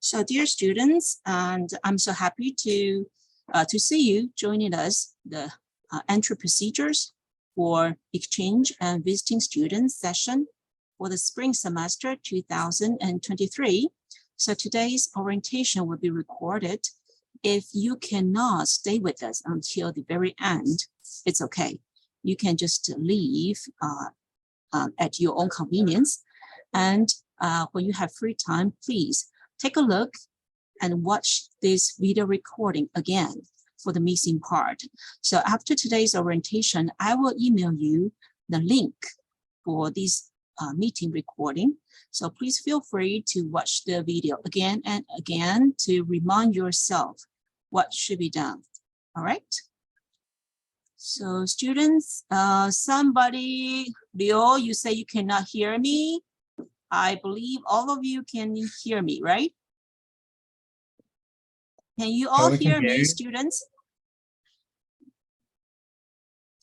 So dear students, and I'm so happy to see you joining us, the entry procedures for exchange and visiting students session for the spring semester 2023. So today's orientation will be recorded. If you cannot stay with us until the very end, it's okay. You can just leave at your own convenience. And when you have free time, please take a look and watch this video recording again for the missing part. So after today's orientation, I will email you the link for this meeting recording. So please feel free to watch the video again and again to remind yourself what should be done. All right. So students, somebody, Leo, you say you cannot hear me. I believe all of you can hear me, right? Can you all hear me, students?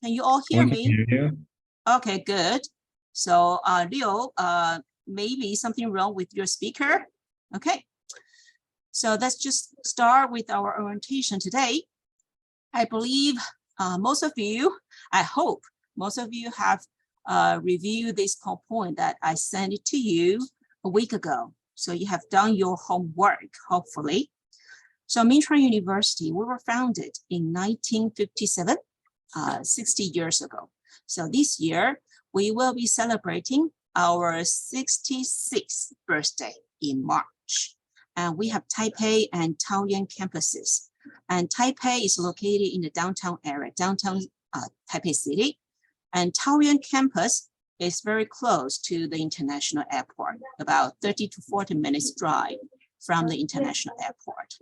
Can you all hear me? Okay, good. So Leo, maybe something wrong with your speaker. Okay. So let's just start with our orientation today. I believe most of you, I hope most of you have reviewed this PowerPoint that I sent it to you a week ago. So you have done your homework, hopefully. So Mintran University, we were founded in 1957, 60 years ago. So this year, we will be celebrating our 66th birthday in March. And we have Taipei and Taoyuan campuses. And Taipei is located in the downtown area, downtown Taipei City. And Taoyuan campus is very close to the international airport, about 30 to 40 minutes drive from the international airport.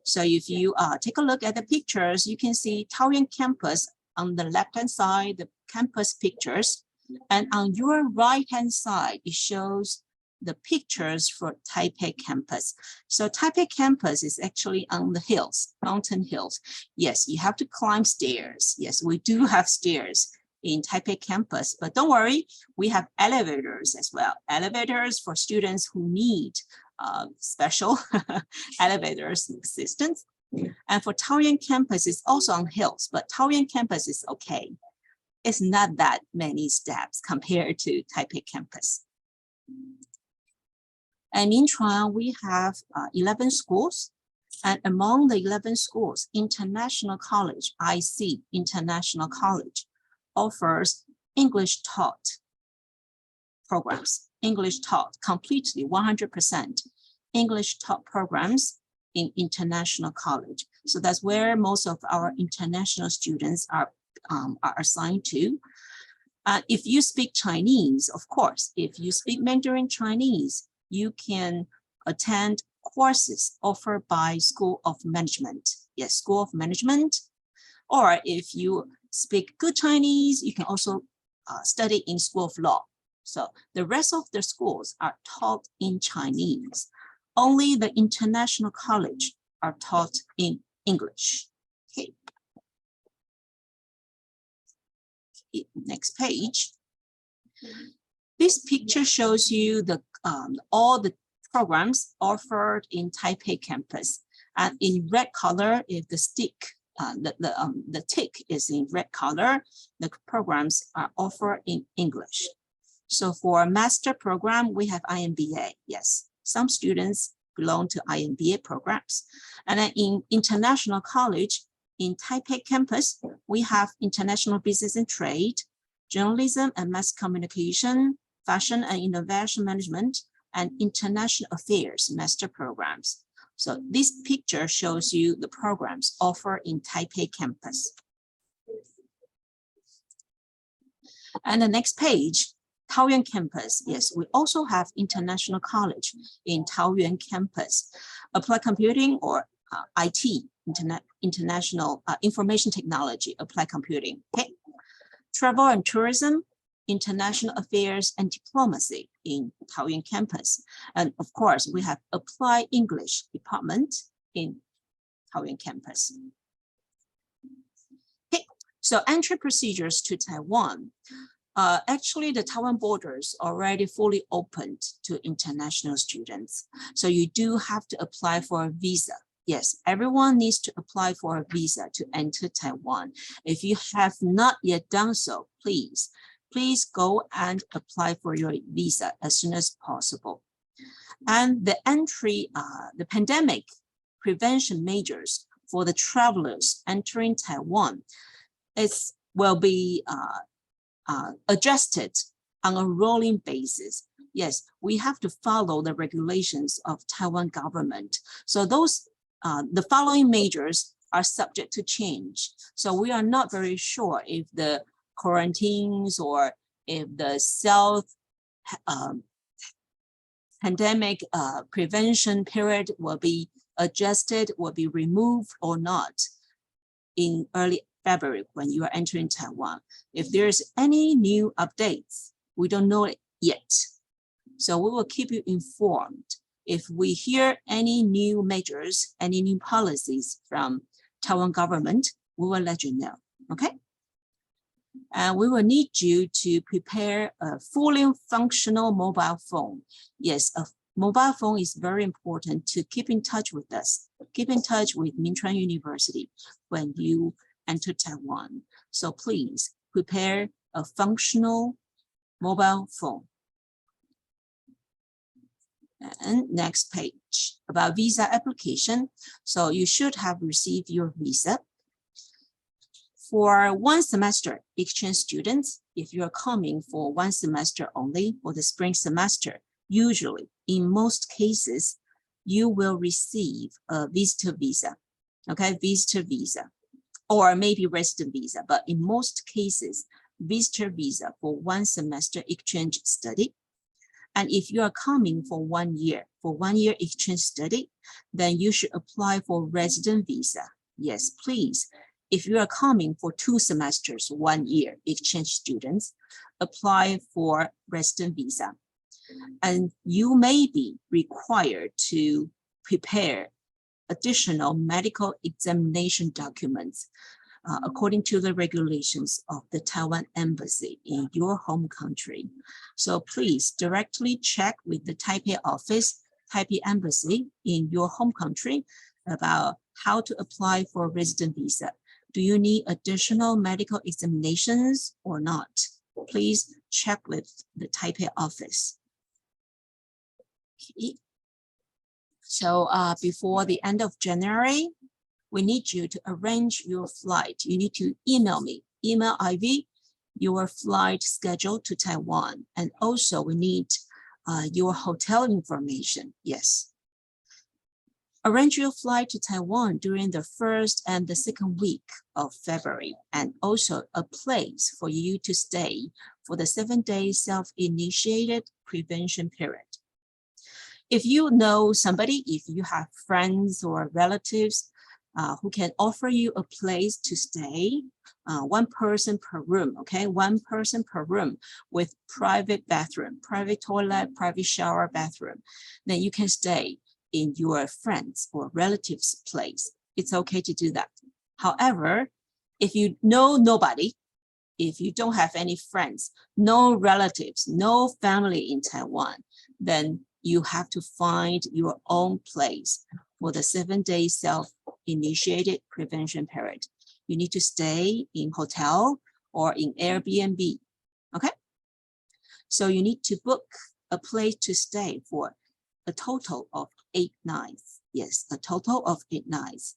So if you take a look at the pictures, you can see Taoyuan campus on the left-hand side, the campus pictures. And on your right-hand side, it shows the pictures for Taipei campus. So Taipei campus is actually on the hills, mountain hills. Yes, you have to climb stairs. Yes, we do have stairs in Taipei campus, but don't worry, we have elevators as well. Elevators for students who need special elevators assistance. And for Taoyuan campus, it's also on hills, but Taoyuan campus is okay. It's not that many steps compared to Taipei campus. And in Taiwan, we have 11 schools. And among the 11 schools, International College, IC, International College, offers English taught programs, English taught completely 100% English taught programs in International College. So that's where most of our international students are assigned to. If you speak Chinese, of course, if you speak Mandarin Chinese, you can attend courses offered by School of Management. Yes, School of Management. Or if you speak good Chinese, you can also study in School of Law. So the rest of the schools are taught in Chinese. Only the International College are taught in English. Okay. Next page. This picture shows you the all the programs offered in Taipei campus. And in red color is the stick. The tick is in red color. The programs are offered in English. So for a master program, we have IMBA. Yes, some students belong to IMBA programs. And then in international college, in Taipei campus, we have international business and trade, journalism and mass communication, fashion and innovation management, and international affairs master programs. So this picture shows you the programs offered in Taipei campus. And the next page, Taoyuan campus. Yes, we also have international college in Taoyuan campus. Applied computing or IT, international information technology, applied computing. Okay. Travel and tourism, international affairs and diplomacy in Taoyuan campus. And of course, we have applied English department in Taoyuan campus. Okay. So entry procedures to Taiwan. Actually, the Taiwan borders already fully opened to international students. So you do have to apply for a visa. Yes, everyone needs to apply for a visa to enter Taiwan. If you have not yet done so, please go and apply for your visa as soon as possible. And the the pandemic prevention measures for the travelers entering Taiwan will be adjusted on a rolling basis. Yes, we have to follow the regulations of Taiwan government. So those, the following measures are subject to change. So we are not very sure if the quarantines or if the pandemic prevention period will be adjusted, will be removed or not in early February when you are entering Taiwan. If there's any new updates, we don't know it yet. So we will keep you informed. If we hear any new measures, any new policies from Taiwan government, we will let you know, okay? And we will need you to prepare a fully functional mobile phone. Yes, a mobile phone is very important to keep in touch with us, keep in touch with Minchuan University when you enter Taiwan. So please prepare a functional mobile phone. And next page about visa application. So you should have received your visa. For 1 semester exchange students, if you're coming for 1 semester only for the spring semester, usually in most cases, you will receive a visitor visa, okay, visitor visa, or maybe resident visa, but in most cases, visitor visa for 1 semester exchange study. And if you are coming for 1 year, exchange study, then you should apply for resident visa. Yes, please. If you are coming for 2 semesters, 1 year exchange students, apply for resident visa. And you may be required to prepare additional medical examination documents according to the regulations of the Taiwan Embassy in your home country. So please directly check with the Taipei office, Taipei Embassy in your home country about how to apply for resident visa. Do you need additional medical examinations or not? Please check with the Taipei office. Okay. So before the end of January, we need you to arrange your flight. You need to email me, email Ivy, your flight schedule to Taiwan. And also we need your hotel information, yes. Arrange your flight to Taiwan during the 1st and the 2nd week of February, and also a place for you to stay for the 7-day self-initiated prevention period. If you know somebody, if you have friends or relatives who can offer you a place to stay, 1 person per room, okay? 1 person per room with private bathroom, private toilet, private shower, bathroom, then you can stay in your friends or relatives' place. It's okay to do that. However, if you know nobody, if you don't have any friends, no relatives, no family in Taiwan, then you have to find your own place for the 7-day self-initiated prevention period. You need to stay in hotel or in Airbnb, okay? So you need to book a place to stay for a total of 8 nights. Yes, a total of 8 nights.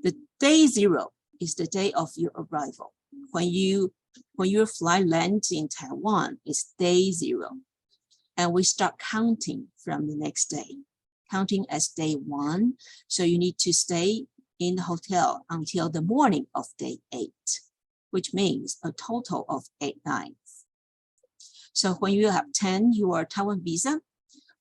The day 0 is the day of your arrival. When your flight lands in Taiwan, it's day 0. And we start counting from the next day, counting as day 1. So you need to stay in the hotel until the morning of day 8, which means a total of 8 nights. So when you have 10 your Taiwan visa,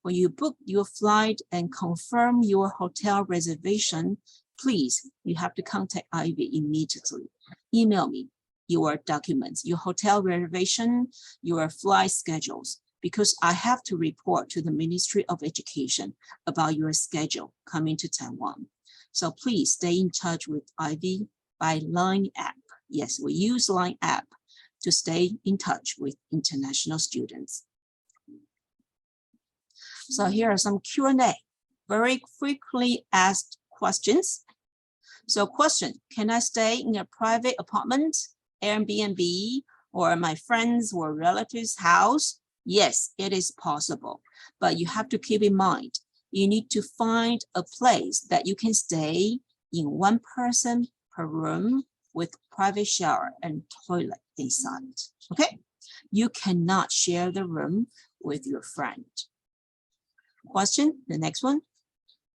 when you book your flight and confirm your hotel reservation, please, you have to contact Ivy immediately. Email me your documents, your hotel reservation, your flight schedules, because I have to report to the Ministry of Education about your schedule coming to Taiwan. So please stay in touch with Ivy by Line app. Yes, we use Line app to stay in touch with international students. So here are some Q&A, very frequently asked questions. So question, can I stay in a private apartment, Airbnb, or my friends or relatives' house? Yes, it is possible, but you have to keep in mind, you need to find a place that you can stay in one person per room with private shower and toilet inside, okay? You cannot share the room with your friend. Question, the next one.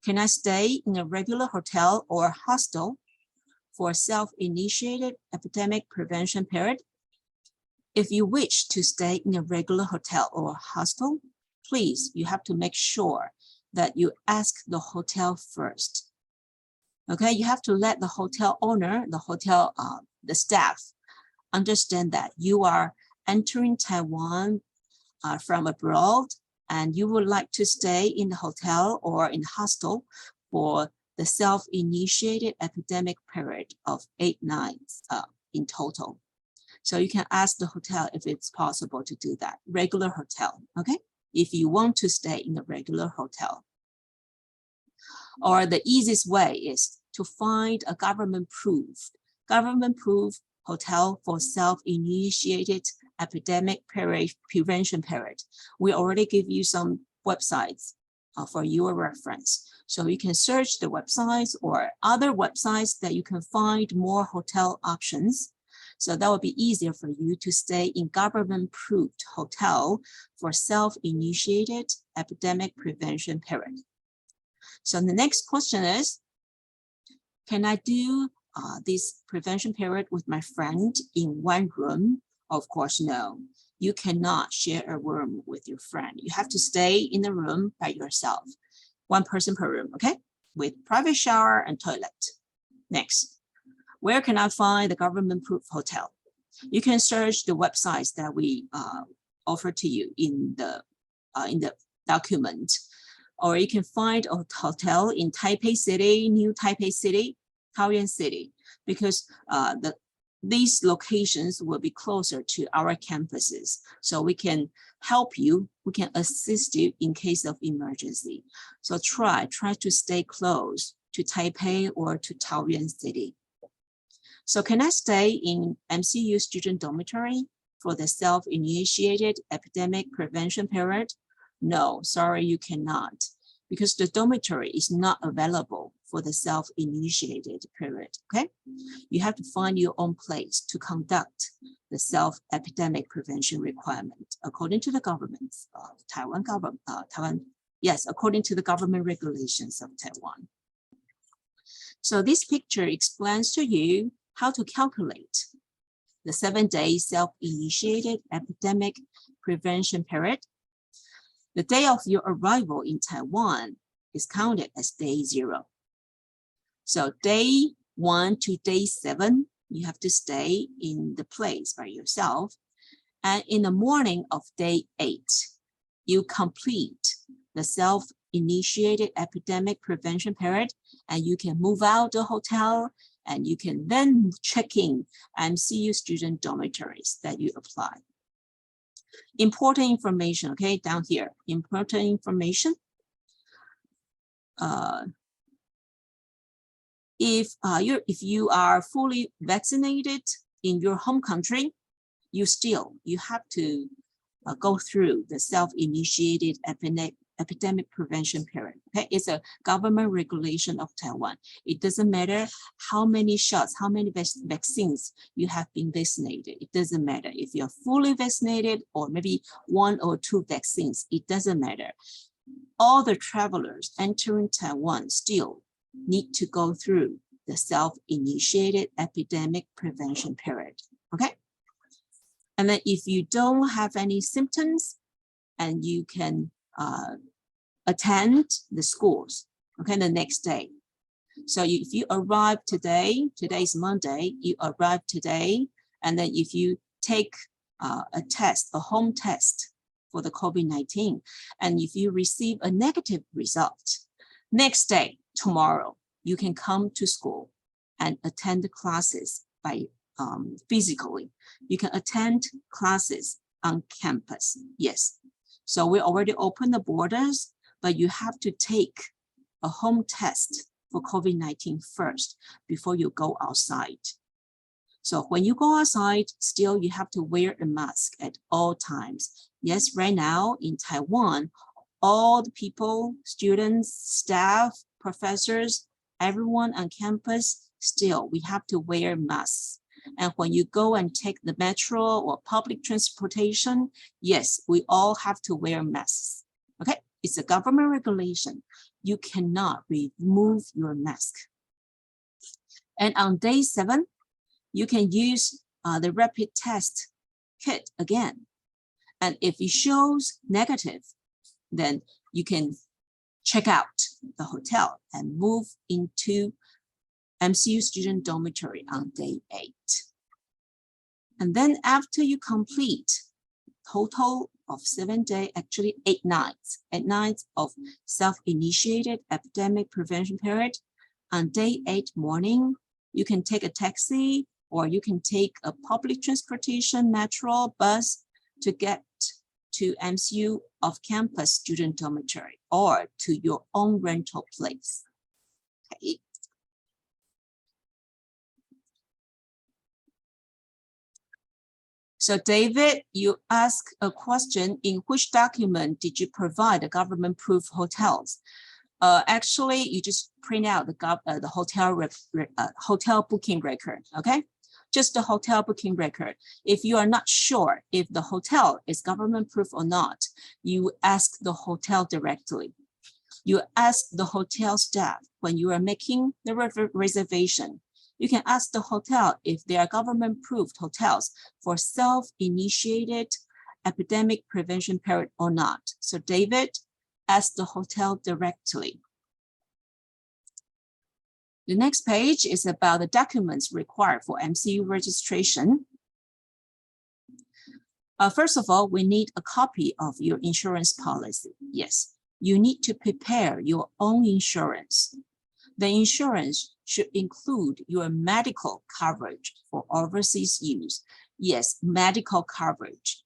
Can I stay in a regular hotel or hostel for self-initiated epidemic prevention period? If you wish to stay in a regular hotel or hostel, please, you have to make sure that you ask the hotel first. Okay, you have to let the hotel owner, the staff, understand that you are entering Taiwan from abroad and you would like to stay in the hotel or in the hostel for the self-initiated epidemic period of 8 nights in total. So you can ask the hotel if it's possible to do that, regular hotel, okay? If you want to stay in a regular hotel. Or the easiest way is to find a government-proof hotel for self-initiated epidemic prevention period. We already give you some websites for your reference. So you can search the websites or other websites that you can find more hotel options. So that will be easier for you to stay in government-approved hotel for self-initiated epidemic prevention period. So the next question is, can I do this prevention period with my friend in one room? Of course, no. You cannot share a room with your friend. You have to stay in the room by yourself. One person per room, okay? With private shower and toilet. Next, where can I find the government-proof hotel? You can search the websites that we offer to you in the document. Or you can find a hotel in Taipei City, New Taipei City, Taoyuan City, because these locations will be closer to our campuses. So we can help you, we can assist you in case of emergency. So try to stay close to Taipei or to Taoyuan City. So can I stay in MCU student dormitory for the self-initiated epidemic prevention period? No, sorry, you cannot, because the dormitory is not available for the self-initiated period, okay? You have to find your own place to conduct the self-epidemic prevention requirement according to the government's according to the government regulations of Taiwan. So this picture explains to you how to calculate the 7-day self-initiated epidemic prevention period. The day of your arrival in Taiwan is counted as day 0. So day 1 to day 7, you have to stay in the place by yourself. And in the morning of day 8, you complete the self-initiated epidemic prevention period, and you can move out the hotel, and you can then check in MCU student dormitories that you apply. Important information, okay, down here, important information. If you are fully vaccinated in your home country, you have to go through the self-initiated epidemic prevention period. Okay, it's a government regulation of Taiwan. It doesn't matter how many shots, how many vaccines you have been vaccinated. It doesn't matter if you're fully vaccinated or maybe 1 or 2 vaccines. It doesn't matter. All the travelers entering Taiwan still need to go through the self-initiated epidemic prevention period. Okay, and then if you don't have any symptoms, and you can attend the schools, okay, the next day. So if you arrive today, today's Monday, you arrive today, and then if you take a test, a home test for the COVID-19, and if you receive a negative result, next day, tomorrow, you can come to school and attend the classes by physically. You can attend classes on campus. Yes. So we already opened the borders, but you have to take a home test for COVID-19 first before you go outside. So when you go outside, still you have to wear a mask at all times. Yes, right now in Taiwan, all the people, students, staff, professors, everyone on campus, still we have to wear masks. And when you go and take the metro or public transportation, yes, we all have to wear masks. Okay, it's a government regulation. You cannot remove your mask. And on day 7, you can use the rapid test kit again. And if it shows negative, then you can check out the hotel and move into MCU student dormitory on day 8. And then after you complete total of 7 days, actually 8 nights, 8 nights of self-initiated epidemic prevention period, on day 8 morning, you can take a taxi or you can take a public transportation, metro, bus to get to MCU off-campus student dormitory or to your own rental place. Okay. So David, you ask a question, in which document did you provide the government-proof hotels? Actually, you just print out the hotel booking record, okay? Just the hotel booking record. If you are not sure if the hotel is government-proof or not, you ask the hotel directly. You ask the hotel staff when you are making the reservation. You can ask the hotel if they are government-approved hotels for self-initiated epidemic prevention period or not. So David, ask the hotel directly. The next page is about the documents required for MCU registration. First of all, we need a copy of your insurance policy. Yes, you need to prepare your own insurance. The insurance should include your medical coverage for overseas use. Yes, medical coverage.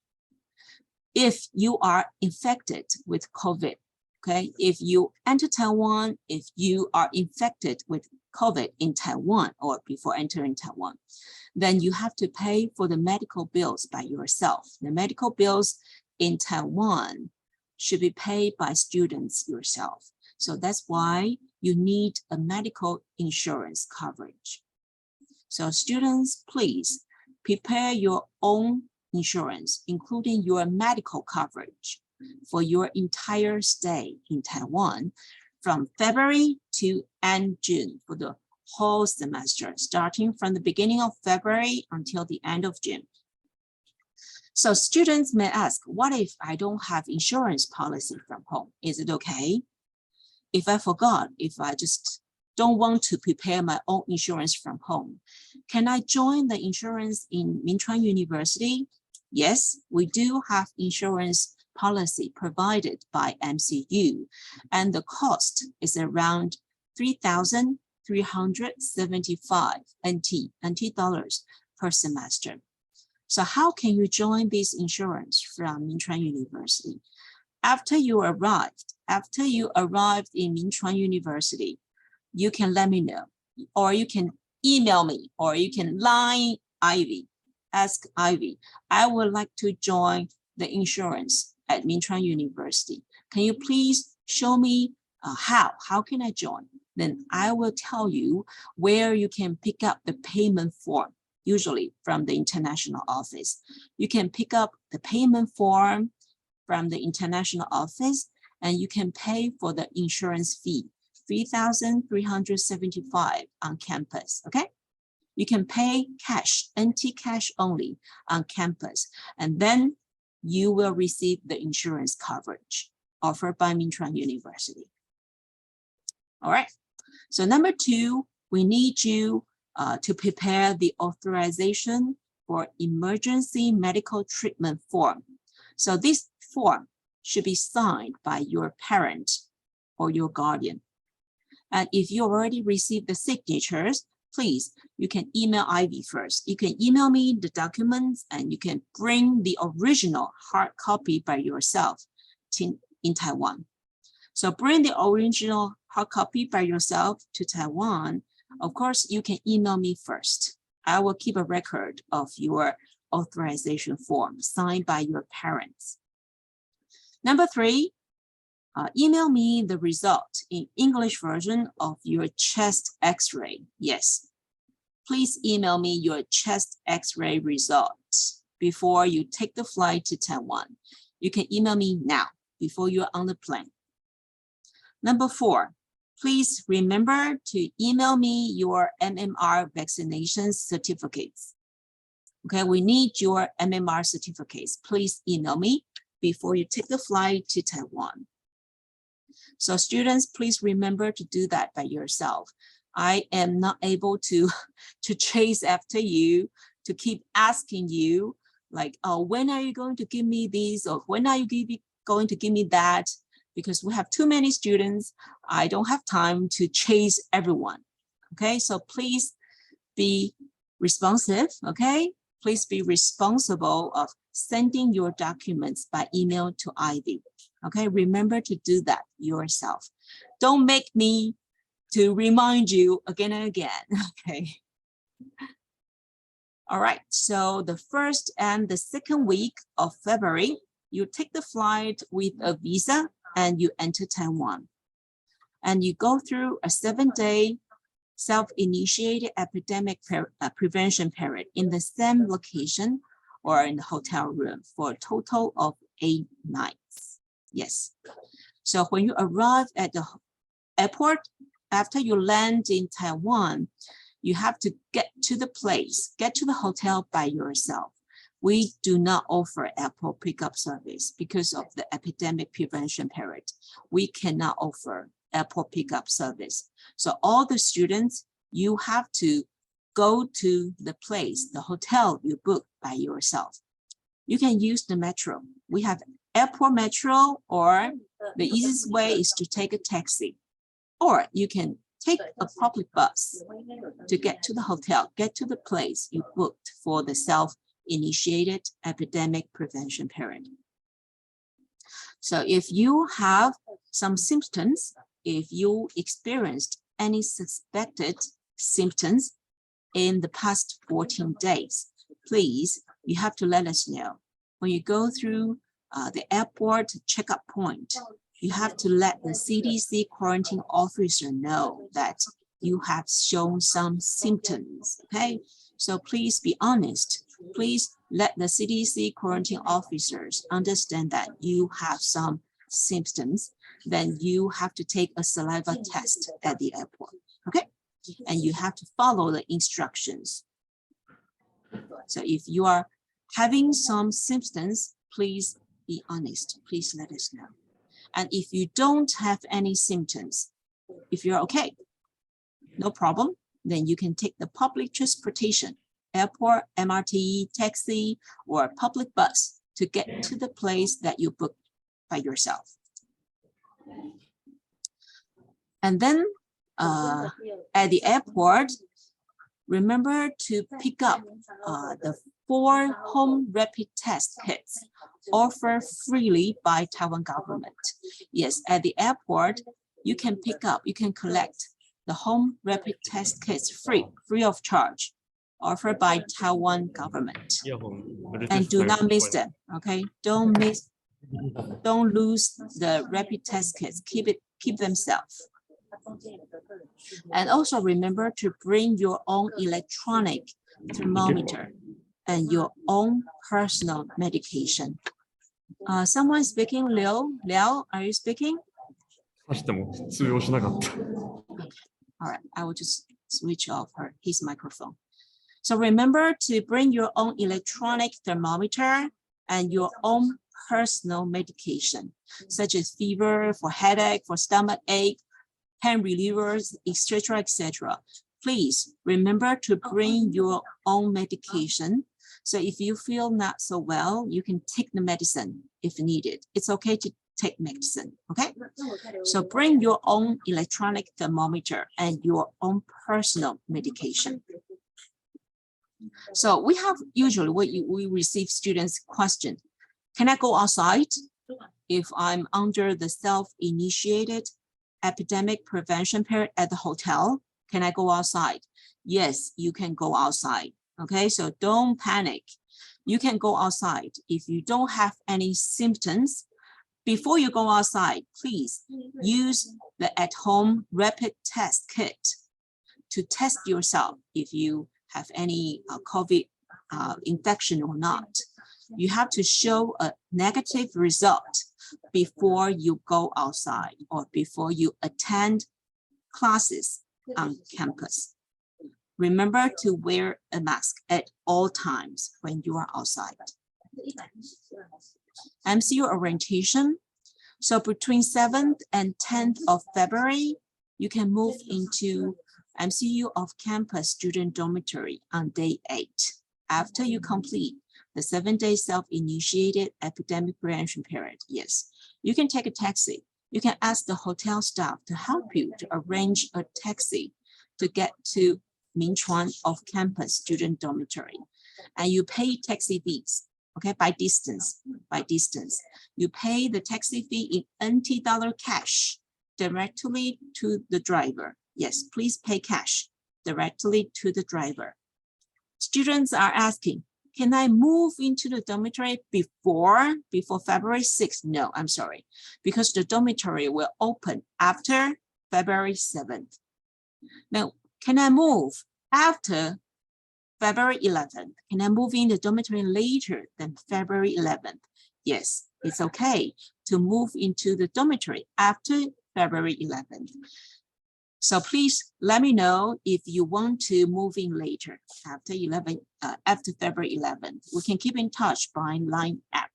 If you are infected with COVID, okay, if you enter Taiwan, if you are infected with COVID in Taiwan or before entering Taiwan, then you have to pay for the medical bills by yourself. The medical bills in Taiwan should be paid by students yourself. So that's why you need a medical insurance coverage. So students, please prepare your own insurance, including your medical coverage for your entire stay in Taiwan from February to end June for the whole semester, starting from the beginning of February until the end of June. So students may ask, what if I don't have insurance policy from home? Is it okay? If I forgot, if I just don't want to prepare my own insurance from home, can I join the insurance in Minchuan University? Yes, we do have insurance policy provided by MCU, and the cost is around 3,375 NT dollars per semester. So how can you join this insurance from Minchuan University? After you arrived in Minchuan University, you can let me know, or you can email me, or you can line Ivy, ask Ivy, I would like to join the insurance at Minchuan University. Can you please show me how can I join? Then I will tell you where you can pick up the payment form, usually from the international office. You can pick up the payment form from the international office, and you can pay for the insurance fee, 3,375 on campus, okay? You can pay cash, NT cash only on campus, and then you will receive the insurance coverage offered by Minchuan University. All right, so number 2, we need you to prepare the authorization for emergency medical treatment form. So this form should be signed by your parent or your guardian. And if you already received the signatures, please, you can email Ivy first. You can email me the documents and you can bring the original hard copy by yourself in Taiwan. So bring the original hard copy by yourself to Taiwan. Of course, you can email me first. I will keep a record of your authorization form signed by your parents. Number 3, email me the result in English version of your chest x-ray. Yes, please email me your chest x-ray results before you take the flight to Taiwan. You can email me now before you're on the plane. Number 4, please remember to email me your MMR vaccination certificates. Okay, we need your MMR certificates. Please email me before you take the flight to Taiwan. So students, please remember to do that by yourself. I am not able to chase after you, to keep asking you, like, oh, when are you going to give me these, or when are you going to give me that? Because we have too many students. I don't have time to chase everyone. Okay, so please be responsive, okay? Please be responsible of sending your documents by email to Ivy. Okay, remember to do that yourself. Don't make me to remind you again and again, okay? All right, so the 1st and the 2nd week of February, you take the flight with a visa and you enter Taiwan. And you go through a 7-day self-initiated epidemic prevention period in the same location or in the hotel room for a total of 8 nights. Yes. So when you arrive at the airport, after you land in Taiwan, you have to get to the place, get to the hotel by yourself. We do not offer airport pickup service because of the epidemic prevention period. We cannot offer airport pickup service. So all the students, you have to go to the place, the hotel you book by yourself. You can use the metro. We have airport metro, or the easiest way is to take a taxi. Or you can take a public bus to get to the hotel, get to the place you booked for the self-initiated epidemic prevention period. So if you have some symptoms, if you experienced any suspected symptoms in the past 14 days, please, you have to let us know. When you go through the airport checkup point, you have to let the CDC quarantine officer know that you have shown some symptoms, okay? So please be honest. Please let the CDC quarantine officers understand that you have some symptoms. Then you have to take a saliva test at the airport, okay? And you have to follow the instructions. So if you are having some symptoms, please be honest. Please let us know. And if you don't have any symptoms, if you're okay, no problem, then you can take the public transportation, airport, MRT, taxi, or public bus to get to the place that you booked by yourself. And then at the airport, remember to pick up the 4 home rapid test kits offered freely by Taiwan government. Yes, at the airport, you can pick up, you can collect the home rapid test kits free of charge, offered by Taiwan government. And do not miss them, okay? Don't lose the rapid test kits. Keep them safe. And also remember to bring your own electronic thermometer and your own personal medication. Someone speaking, Liao, are you speaking? Okay. All right, I will just switch off his microphone. So remember to bring your own electronic thermometer and your own personal medication, such as fever, for headache, for stomach ache, pain relievers, etc., etc. Please remember to bring your own medication. So if you feel not so well, you can take the medicine if needed. It's okay to take medicine, okay? So bring your own electronic thermometer and your own personal medication. So we have usually we receive students question, can I go outside if I'm under the self-initiated epidemic prevention period at the hotel? Can I go outside? Yes, you can go outside. Okay, so don't panic. You can go outside if you don't have any symptoms. Before you go outside, please use the at-home rapid test kit to test yourself if you have any COVID infection or not. You have to show a negative result before you go outside or before you attend classes on campus. Remember to wear a mask at all times when you are outside. MCU orientation. So between 7th and 10th of February, you can move into MCU off-campus student dormitory on day 8 after you complete the 7-day self-initiated epidemic prevention period. Yes, you can take a taxi. You can ask the hotel staff to help you to arrange a taxi to get to Minchuan off-campus student dormitory, and you pay taxi fees. Okay, by distance. You pay the taxi fee in NT dollar cash directly to the driver. Yes, please pay cash directly to the driver. Students are asking, can I move into the dormitory before February 6th? No, I'm sorry, because the dormitory will open after February 7th. Now, can I move after February 11th? Can I move in the dormitory later than February 11th? Yes, it's okay to move into the dormitory after February 11th. So please let me know if you want to move in later after February 11th. We can keep in touch by Line app.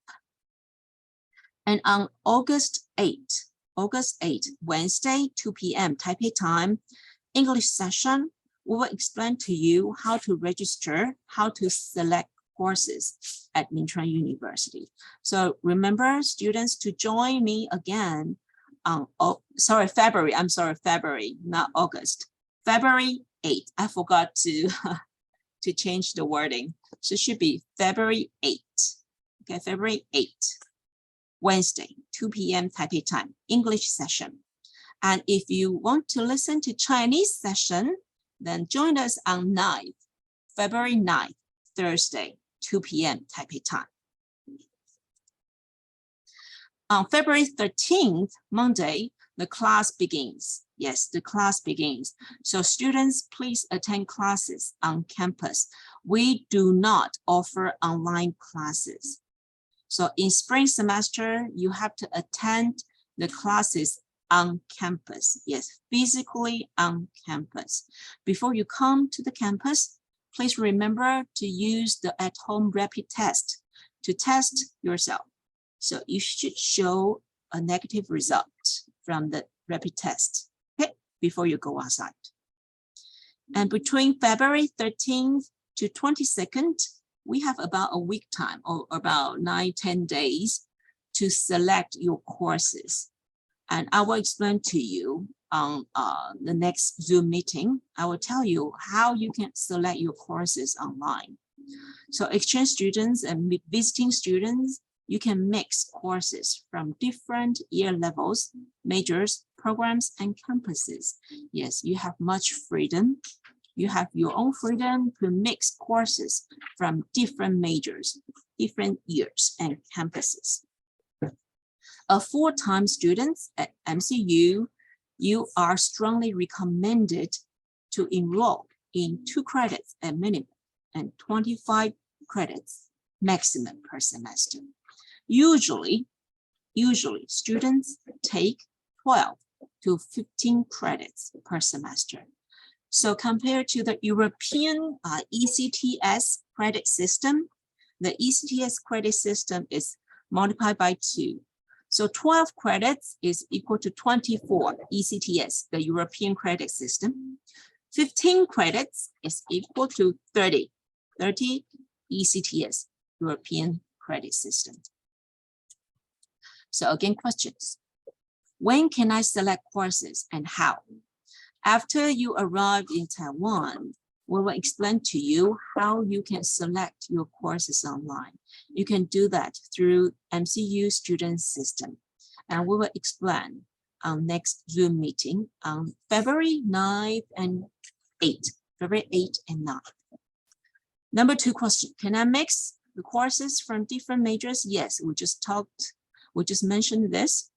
And on August 8th, Wednesday, 2 p.m. Taipei time, English session, we will explain to you how to register, how to select courses at Minchuan University. So remember, students, to join me again on, February, not August. February 8th, I forgot to change the wording. So it should be February 8th. Okay, February 8th, Wednesday, 2 p.m. Taipei time, English session. And if you want to listen to Chinese session, then join us on February 9th, Thursday, 2 p.m. Taipei time. On February 13th, Monday, the class begins. Yes, the class begins. So students, please attend classes on campus. We do not offer online classes. So in spring semester, you have to attend the classes on campus. Yes, physically on campus. Before you come to the campus, please remember to use the at-home rapid test to test yourself. So you should show a negative result from the rapid test, okay, before you go outside. And between February 13th to 22nd, we have about a week time, or about 9-10 days to select your courses. And I will explain to you on the next Zoom meeting. I will tell you how you can select your courses online. So exchange students and visiting students, you can mix courses from different year levels, majors, programs, and campuses. Yes, you have much freedom. You have your own freedom to mix courses from different majors, different years, and campuses. A full-time students at MCU, you are strongly recommended to enroll in 2 credits at minimum and 25 credits maximum per semester. Usually students take 12 to 15 credits per semester. So compared to the European ECTS credit system, the ECTS credit system is multiplied by 2. So 12 credits is equal to 24 ECTS, the European credit system. 15 credits is equal to 30 ECTS, European credit system. So again, questions. When can I select courses and how? After you arrive in Taiwan, we will explain to you how you can select your courses online. You can do that through MCU student system. And we will explain on next Zoom meeting on February 9th and 8th, February 8th and 9th. Number 2 question, can I mix the courses from different majors? Yes, we just mentioned this.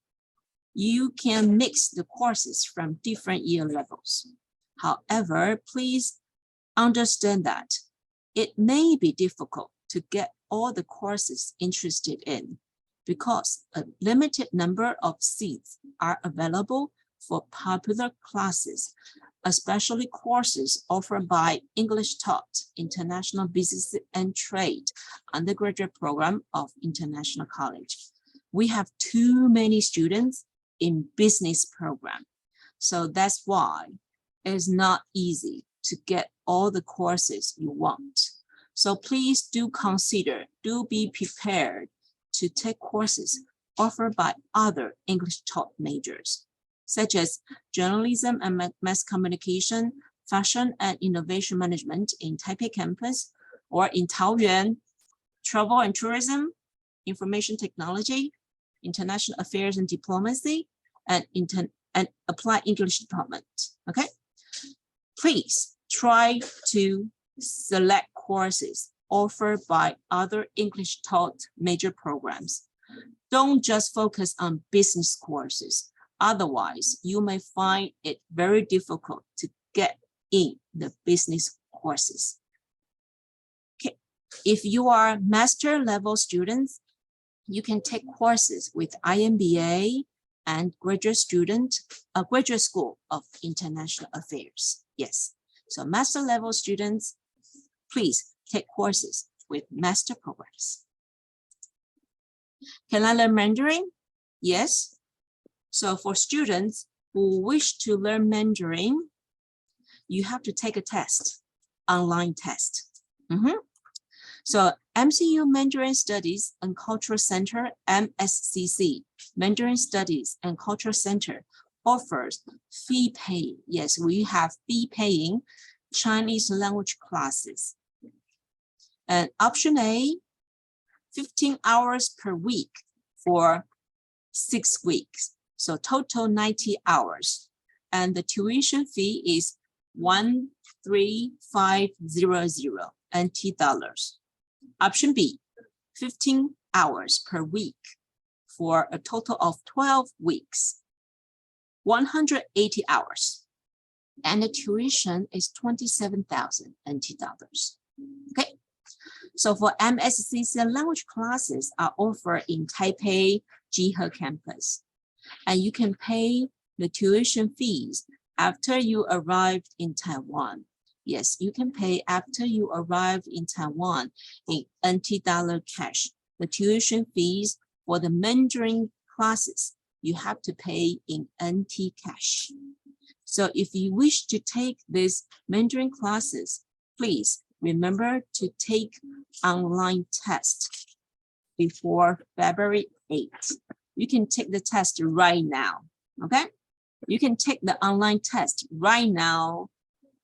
You can mix the courses from different year levels. However, please understand that it may be difficult to get all the courses interested in because a limited number of seats are available for popular classes, especially courses offered by English taught International Business and Trade undergraduate program of International College. We have too many students in business program. So that's why it's not easy to get all the courses you want. So please do be prepared to take courses offered by other English taught majors, such as journalism and mass communication, fashion and innovation management in Taipei campus, or in Taoyuan, travel and tourism, information technology, international affairs and diplomacy, and applied English department, okay? Please try to select courses offered by other English taught major programs. Don't just focus on business courses. Otherwise, you may find it very difficult to get in the business courses. Okay. If you are master level students, you can take courses with IMBA and graduate school of international affairs. Yes. So master level students, please take courses with master programs. Can I learn Mandarin? Yes. So for students who wish to learn Mandarin, you have to take a test, online test. So MCU Mandarin Studies and Cultural Center, MSCC, Mandarin Studies and Cultural Center offers fee-paying. Yes, we have fee-paying Chinese language classes. And option A, 15 hours per week for 6 weeks. So total 90 hours. And the tuition fee is 13500 NT dollars. Option B, 15 hours per week for a total of 12 weeks, 180 hours. And the tuition is 27,000 NT dollars. Okay. So for MSCC language classes are offered in Taipei Jihe campus. And you can pay the tuition fees after you arrived in Taiwan. Yes, you can pay after you arrived in Taiwan in NT dollar cash. The tuition fees for the Mandarin classes, you have to pay in NT cash. So if you wish to take these Mandarin classes, please remember to take online test before February 8th. You can take the test right now, okay? You can take the online test right now,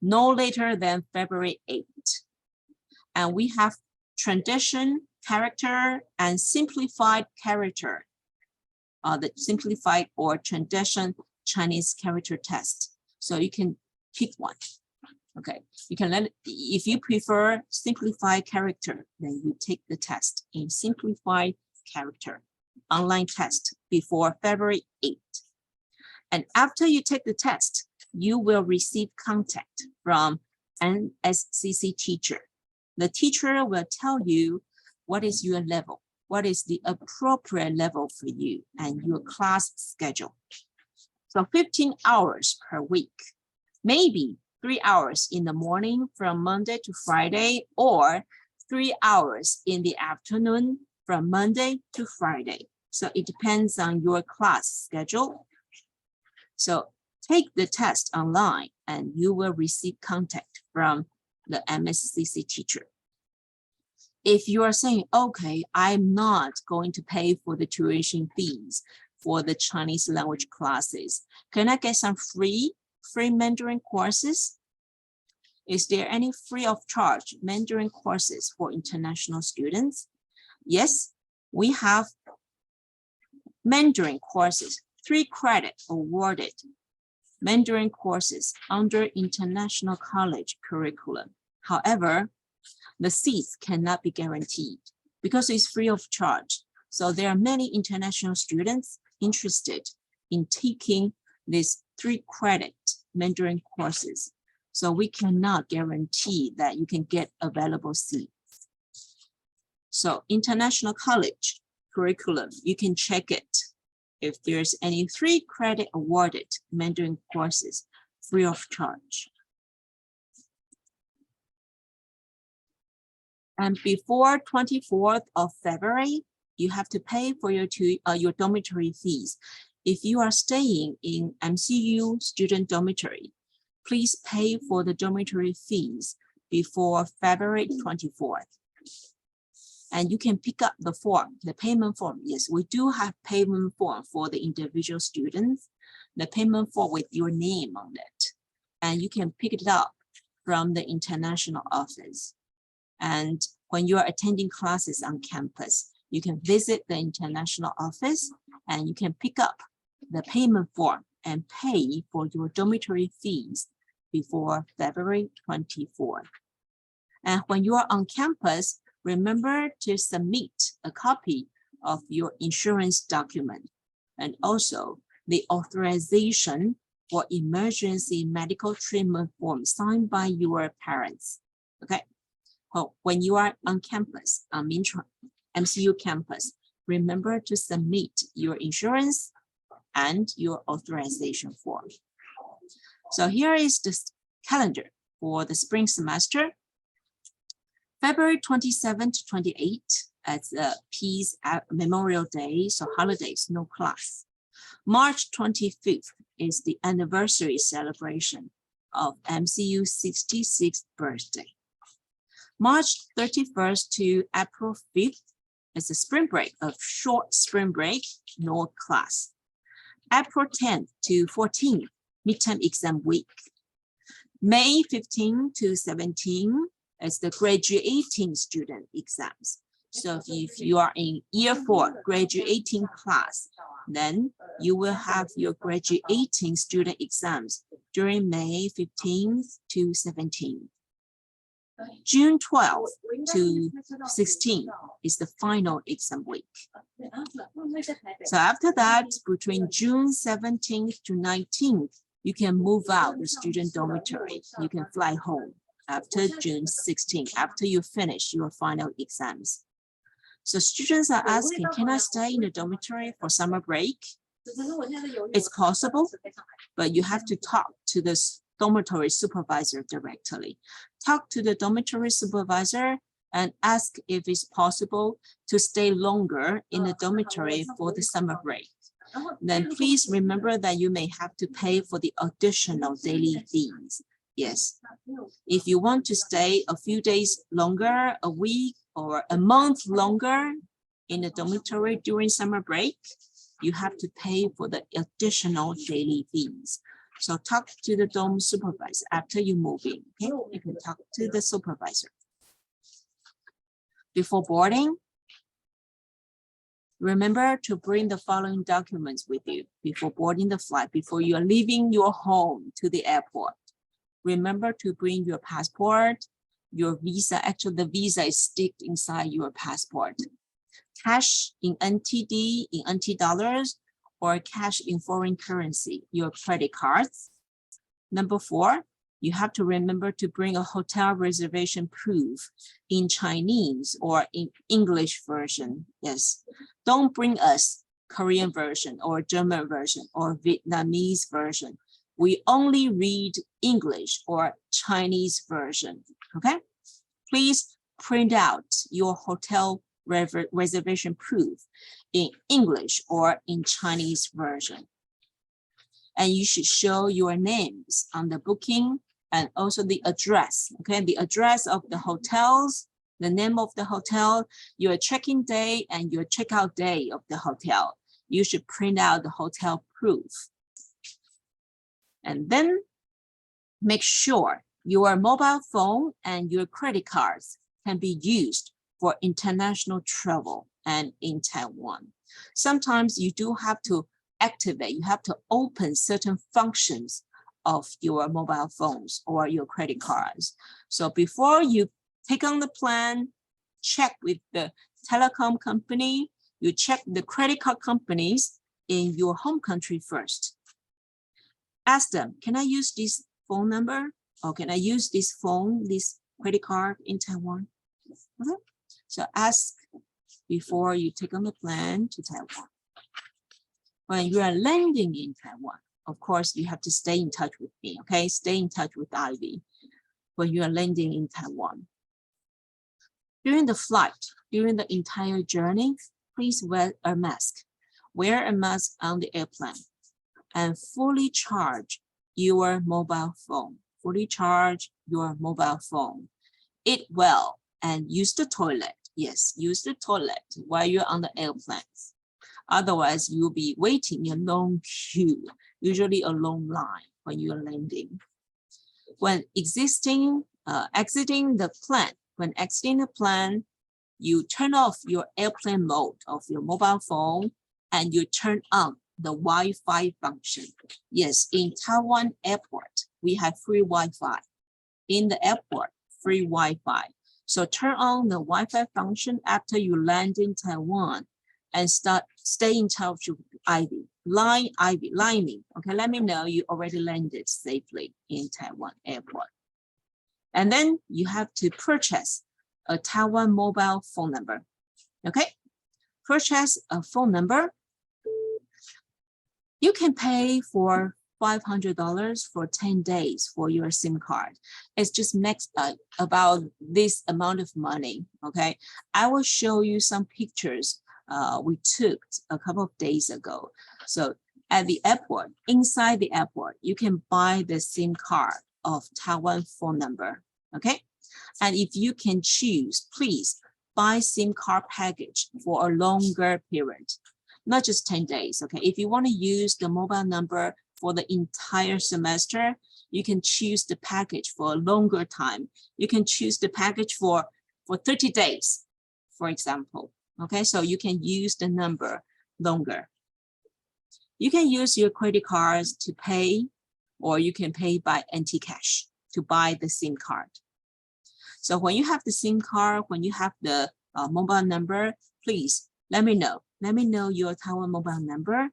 no later than February 8th. And we have tradition, character, and simplified character, the simplified or tradition Chinese character test. So you can pick one. Okay, you can let, if you prefer simplified character, then you take the test in simplified character, online test before February 8th. And after you take the test, you will receive contact from an SCC teacher. The teacher will tell you what is your level, what is the appropriate level for you and your class schedule. So 15 hours per week, maybe 3 hours in the morning from Monday to Friday, or 3 hours in the afternoon from Monday to Friday. So it depends on your class schedule. So take the test online and you will receive contact from the MSCC teacher. If you are saying, okay, I'm not going to pay for the tuition fees for the Chinese language classes, can I get some free Mandarin courses? Is there any free of charge Mandarin courses for international students? Yes, we have Mandarin courses, 3 credit awarded Mandarin courses under international college curriculum. However, the seats cannot be guaranteed because it's free of charge. So there are many international students interested in taking these 3 credit Mandarin courses. So we cannot guarantee that you can get available seats. So international college curriculum, you can check it. If there's any 3 credit awarded Mandarin courses free of charge. And before 24th of February, you have to pay for your dormitory fees. If you are staying in MCU student dormitory, please pay for the dormitory fees before February 24th. And you can pick up the form, the payment form. Yes, we do have payment form for the individual students, the payment form with your name on it. And you can pick it up from the international office. And when you are attending classes on campus, you can visit the international office and you can pick up the payment form and pay for your dormitory fees before February 24th. And when you are on campus, remember to submit a copy of your insurance document and also the authorization for emergency medical treatment form signed by your parents. Okay. Well, when you are on campus, on MCU campus, remember to submit your insurance and your authorization form. So here is the calendar for the spring semester. February 27 to 28 as a Peace Memorial Day, so holidays, no class. March 25th is the anniversary celebration of MCU's 66th birthday. March 31st to April 5th is a spring break, a short spring break, no class. April 10th to 14th, midterm exam week. May 15 to 17 is the graduating student exams. So if you are in year 4 graduating class, then you will have your graduating student exams during May 15th to 17th. June 12th to 16th is the final exam week. So after that, between June 17th to 19th, you can move out the student dormitory. You can fly home after June 16th, after you finish your final exams. So students are asking, can I stay in the dormitory for summer break? It's possible, but you have to talk to the dormitory supervisor directly. Talk to the dormitory supervisor and ask if it's possible to stay longer in the dormitory for the summer break. Then please remember that you may have to pay for the additional daily fees. Yes. If you want to stay a few days longer, a week or a month longer in the dormitory during summer break, you have to pay for the additional daily fees. So talk to the dorm supervisor after you move in. Okay, you can talk to the supervisor. Before boarding, remember to bring the following documents with you before boarding the flight, before you are leaving your home to the airport. Remember to bring your passport, your visa. Actually, the visa is sticked inside your passport. Cash in NTD, in NT dollars, or cash in foreign currency, your credit cards. Number 4, you have to remember to bring a hotel reservation proof in Chinese or in English version. Yes, don't bring us Korean version or German version or Vietnamese version. We only read English or Chinese version, okay? Please print out your hotel reservation proof in English or in Chinese version. And you should show your names on the booking and also the address, okay? The address of the hotels, the name of the hotel, your check-in day, and your checkout day of the hotel. You should print out the hotel proof. And then make sure your mobile phone and your credit cards can be used for international travel and in Taiwan. Sometimes you do have to activate, you have to open certain functions of your mobile phones or your credit cards. So before you take on the plan, check with the telecom company, you check the credit card companies in your home country first. Ask them, can I use this phone number? Or can I use this phone, this credit card in Taiwan? Okay. So ask before you take on the plan to Taiwan. When you are landing in Taiwan, of course, you have to stay in touch with me, okay? Stay in touch with Ivy when you are landing in Taiwan. During the flight, during the entire journey, please wear a mask. Wear a mask on the airplane and fully charge your mobile phone. Fully charge your mobile phone. Eat well and use the toilet. Yes, use the toilet while you're on the airplanes. Otherwise, you'll be waiting in a long queue, usually a long line when you're landing. When exiting the plane, you turn off your airplane mode of your mobile phone and you turn on the Wi-Fi function. Yes, in Taiwan airport, we have free Wi-Fi. In the airport, free Wi-Fi. So turn on the Wi-Fi function after you land in Taiwan and stay in touch with Ivy. Line me. Okay, let me know you already landed safely in Taiwan airport. And then you have to purchase a Taiwan mobile phone number. Okay, purchase a phone number. You can pay for $500 for 10 days for your SIM card. It's just about this amount of money, okay? I will show you some pictures we took a couple of days ago. So at the airport, inside the airport, you can buy the SIM card of Taiwan phone number, okay? And if you can choose, please buy SIM card package for a longer period, not just 10 days, okay? If you want to use the mobile number for the entire semester, you can choose the package for a longer time. You can choose the package for 30 days, for example, okay? So you can use the number longer. You can use your credit cards to pay, or you can pay by NT cash to buy the SIM card. So when you have the SIM card, when you have the mobile number, please let me know. Let me know your Taiwan mobile number,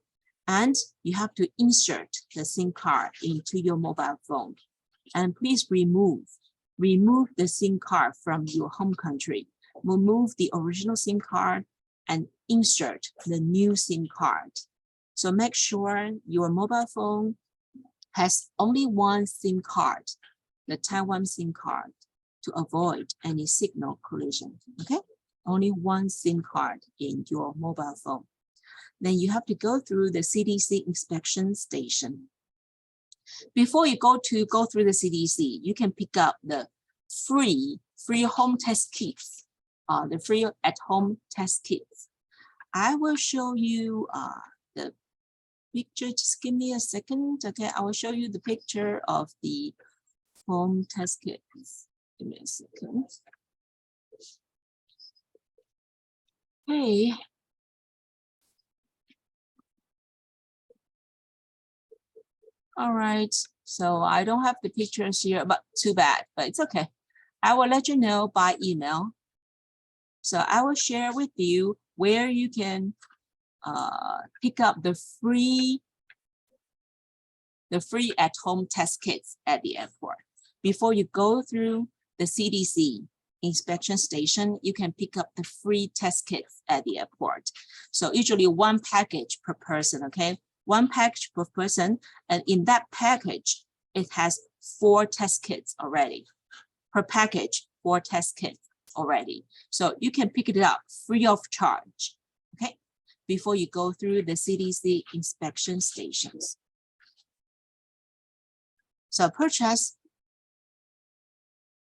and you have to insert the SIM card into your mobile phone. And please remove the SIM card from your home country. Remove the original SIM card and insert the new SIM card. So make sure your mobile phone has only one SIM card, the Taiwan SIM card, to avoid any signal collision, okay? Only one SIM card in your mobile phone. Then you have to go through the CDC inspection station. Before you go through the CDC, you can pick up the free home test kits, the free at-home test kits. I will show you the picture. Just give me a second, okay? I will show you the picture of the home test kits. Give me a second. Hey. All right, so I don't have the pictures here, but too bad, but it's okay. I will let you know by email. So I will share with you where you can pick up the free at-home test kits at the airport. Before you go through the CDC inspection station, you can pick up the free test kits at the airport. So usually one package per person, okay? One package per person, and in that package, it has 4 test kits already. Per package, 4 test kits already. So you can pick it up free of charge, okay? Before you go through the CDC inspection stations. So purchase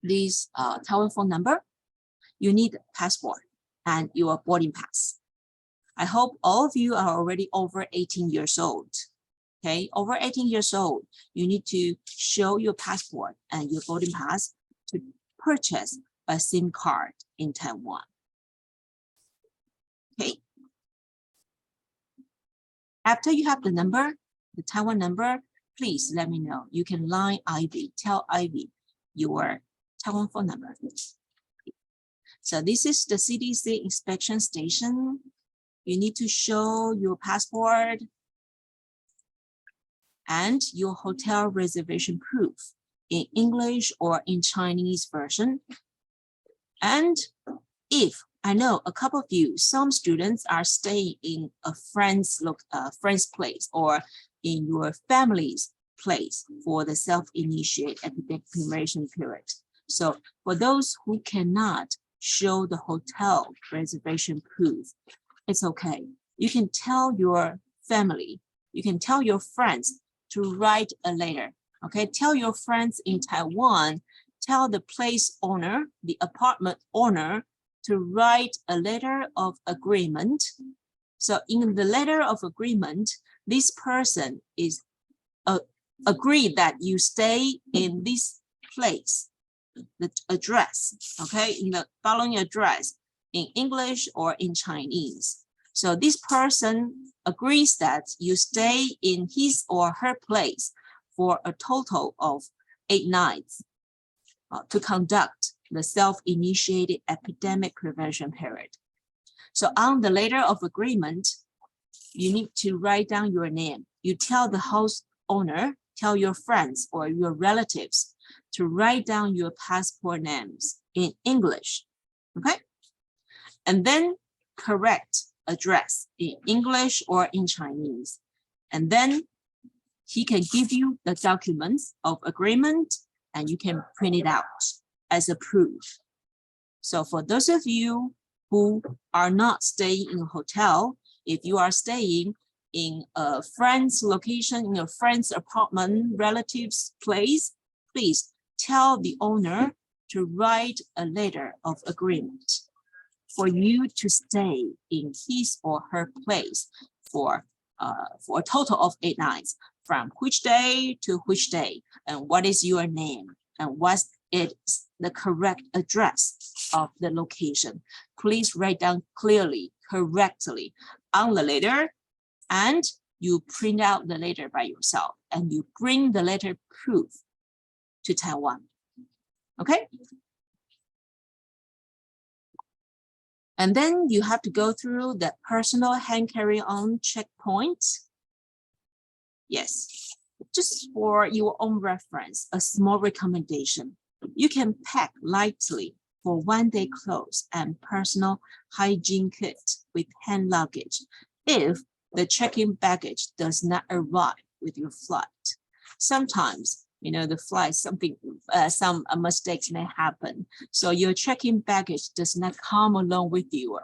this Taiwan phone number. you need passport and your boarding pass. I hope all of you are already over 18 years old. Okay, over 18 years old, you need to show your passport and your boarding pass to purchase a SIM card in Taiwan. Okay. After you have the number, the Taiwan number, please let me know. You can line Ivy, tell Ivy your Taiwan phone number. So this is the CDC inspection station. You need to show your passport and your hotel reservation proof in English or in Chinese version. And if I know a couple of you, some students are staying in a friend's place or in your family's place for the self-initiated epidemic preparation period. So for those who cannot show the hotel reservation proof, it's okay. You can tell your family, you can tell your friends to write a letter. Okay, tell your friends in Taiwan, tell the place owner, the apartment owner, to write a letter of agreement. So in the letter of agreement, this person is agreed that you stay in this place, the address, okay, in the following address in English or in Chinese. So this person agrees that you stay in his or her place for a total of 8 nights to conduct the self-initiated epidemic prevention period. So on the letter of agreement, you need to write down your name. You tell the house owner, tell your friends or your relatives to write down your passport names in English, okay? And then correct address in English or in Chinese. And then he can give you the documents of agreement and you can print it out as a proof. So for those of you who are not staying in a hotel, if you are staying in a friend's location, in a friend's apartment, relative's place, please tell the owner to write a letter of agreement for you to stay in his or her place for a total of 8 nights, from which day to which day, and what is your name, and what's the correct address of the location. Please write down clearly, correctly on the letter, and you print out the letter by yourself, and you bring the letter proof to Taiwan, okay? And then you have to go through the personal hand carry-on checkpoint. Yes, just for your own reference, a small recommendation. You can pack lightly for 1-day clothes and personal hygiene kit with hand luggage if the check-in baggage does not arrive with your flight. Sometimes, you know, the flight, some mistakes may happen. So your check-in baggage does not come along with you,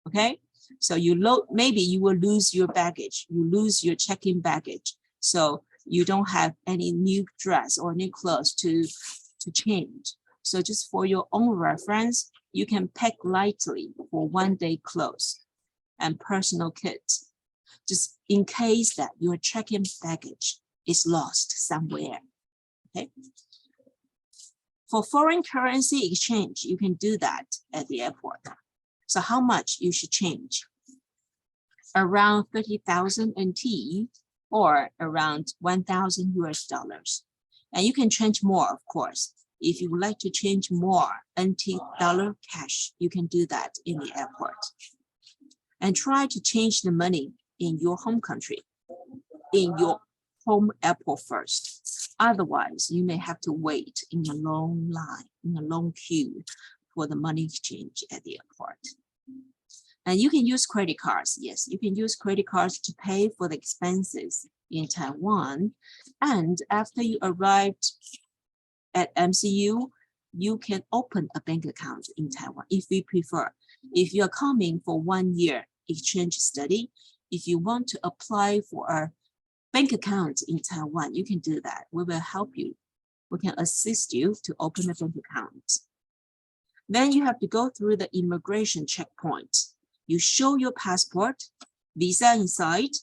okay? So maybe you will lose your baggage, you lose your check-in baggage. So you don't have any new dress or new clothes to change. So just for your own reference, you can pack lightly for 1-day clothes and personal kit, just in case that your check-in baggage is lost somewhere, okay? For foreign currency exchange, you can do that at the airport. So how much you should change? Around 30,000 NT or around 1,000 US dollars. And you can change more, of course. If you would like to change more NT dollar cash, you can do that in the airport. And try to change the money in your home country, in your home airport first. Otherwise, you may have to wait in a long line, in a long queue for the money exchange at the airport. And you can use credit cards. Yes, you can use credit cards to pay for the expenses in Taiwan. And after you arrived at MCU, you can open a bank account in Taiwan if you prefer. If you're coming for 1 year exchange study, if you want to apply for a bank account in Taiwan, you can do that. We will help you. We can assist you to open a bank account. Then you have to go through the immigration checkpoint. You show your passport, visa inside,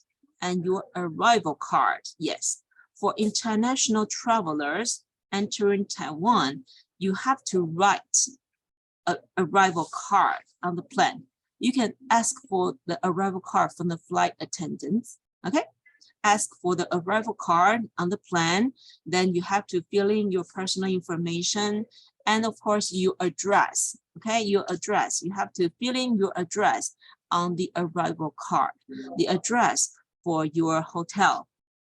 and your arrival card. Yes, for international travelers entering Taiwan, you have to write an arrival card on the plane. You can ask for the arrival card from the flight attendants, okay? Ask for the arrival card on the plane. Then you have to fill in your personal information and of course your address, okay? Your address, you have to fill in your address on the arrival card, the address for your hotel,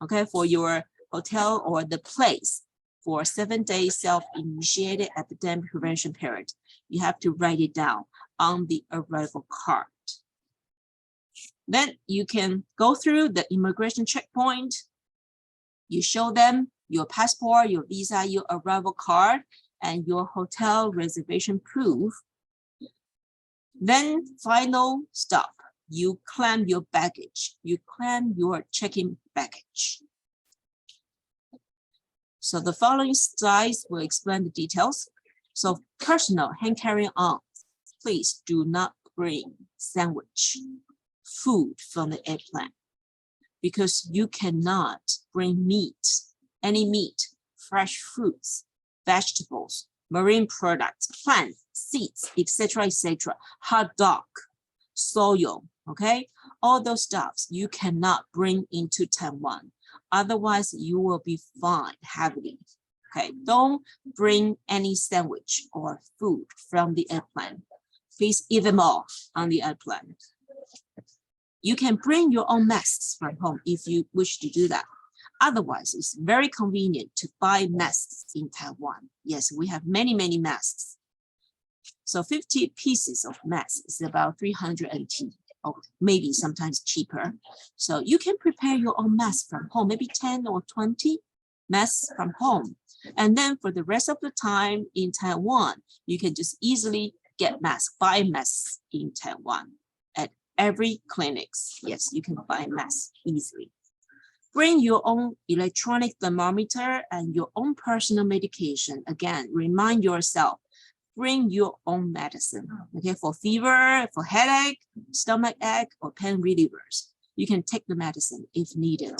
okay? For your hotel or the place for 7 days self-initiated epidemic prevention period. You have to write it down on the arrival card. Then you can go through the immigration checkpoint. You show them your passport, your visa, your arrival card, and your hotel reservation proof. Then final stop, you claim your baggage. You claim your check-in baggage. So the following slides will explain the details. So personal hand carrying on, please do not bring sandwich, food from the airplane, because you cannot bring meat, any meat, fresh fruits, vegetables, marine products, plants, seeds, etc., etc., hot dog, soil, okay? All those stuffs you cannot bring into Taiwan. Otherwise, you will be fined heavily. Okay, don't bring any sandwich or food from the airplane. Please eat them all on the airplane. You can bring your own masks from home if you wish to do that. Otherwise, it's very convenient to buy masks in Taiwan. Yes, we have many, many masks. So 50 pieces of masks is about 300 NT, or maybe sometimes cheaper. So you can prepare your own mask from home, maybe 10 or 20 masks from home. And then for the rest of the time in Taiwan, you can just easily get masks, buy masks in Taiwan at every clinics. Yes, you can buy masks easily. Bring your own electronic thermometer and your own personal medication. Again, remind yourself, bring your own medicine, okay, for fever, for headache, stomach ache, or pain relievers. You can take the medicine if needed.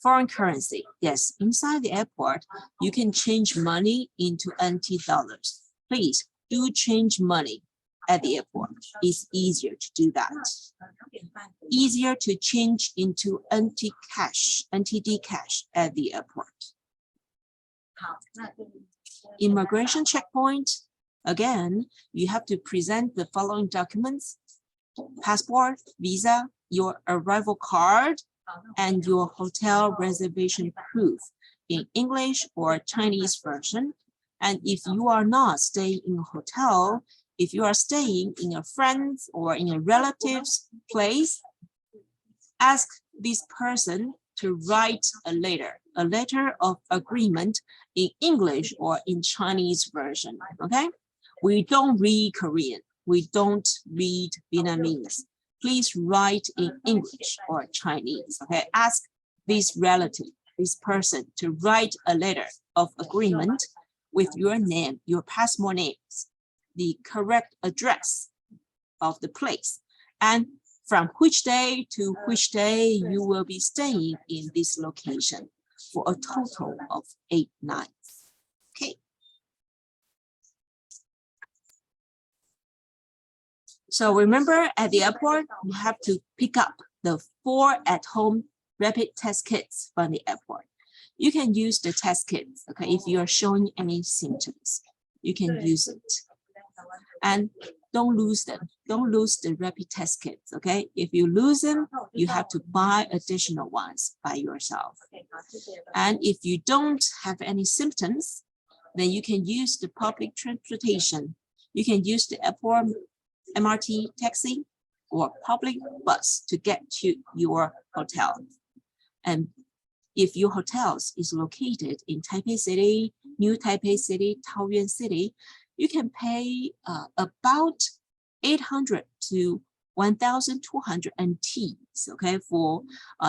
Foreign currency, yes, inside the airport, you can change money into NT dollars. Please do change money at the airport. It's easier to do that. Easier to change into NT cash, NTD cash at the airport. Immigration checkpoint, again, you have to present the following documents: passport, visa, your arrival card, and your hotel reservation proof in English or Chinese version. And if you are not staying in a hotel, if you are staying in a friend's or in a relative's place, ask this person to write a letter of agreement in English or in Chinese version, okay? We don't read Korean. We don't read Vietnamese. Please write in English or Chinese, okay? Ask this relative, this person, to write a letter of agreement with your name, your passport names, the correct address of the place, and from which day to which day you will be staying in this location for a total of 8 nights. Okay. So remember, at the airport, you have to pick up the 4 at-home rapid test kits from the airport. You can use the test kits, okay, if you are showing any symptoms, you can use it. And don't lose them. Don't lose the rapid test kits, okay? If you lose them, you have to buy additional ones by yourself. And if you don't have any symptoms, then you can use the public transportation. You can use the airport MRT taxi or public bus to get to your hotel. And if your hotels is located in Taipei City, New Taipei City, Taoyuan City, you can pay about 800 to 1,200 NTs, okay, for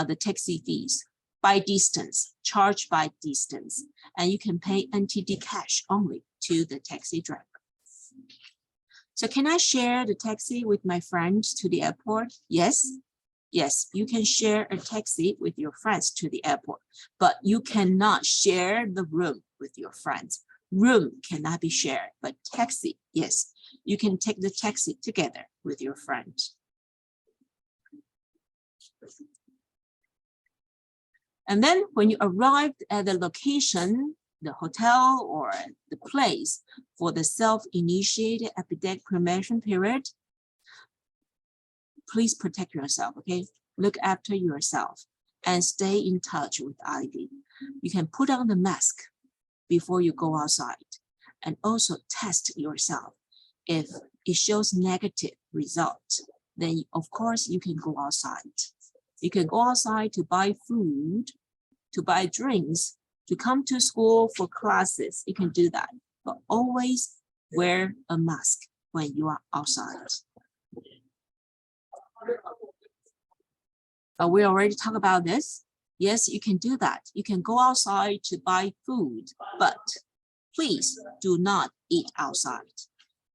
the taxi fees. by distance, charge by distance, and you can pay NTD cash only to the taxi driver. So can I share the taxi with my friends to the airport? Yes. Yes, you can share a taxi with your friends to the airport, but you cannot share the room with your friends. Room cannot be shared, but taxi, yes, you can take the taxi together with your friends. And then when you arrived at the location, the hotel or the place for the self-initiated epidemic prevention period, please protect yourself, okay? Look after yourself and stay in touch with ID. You can put on the mask before you go outside and also test yourself. If it shows negative results, then of course you can go outside. You can go outside to buy food, to buy drinks, to come to school for classes. You can do that, but always wear a mask when you are outside. We already talked about this. Yes, you can do that. You can go outside to buy food, but please do not eat outside.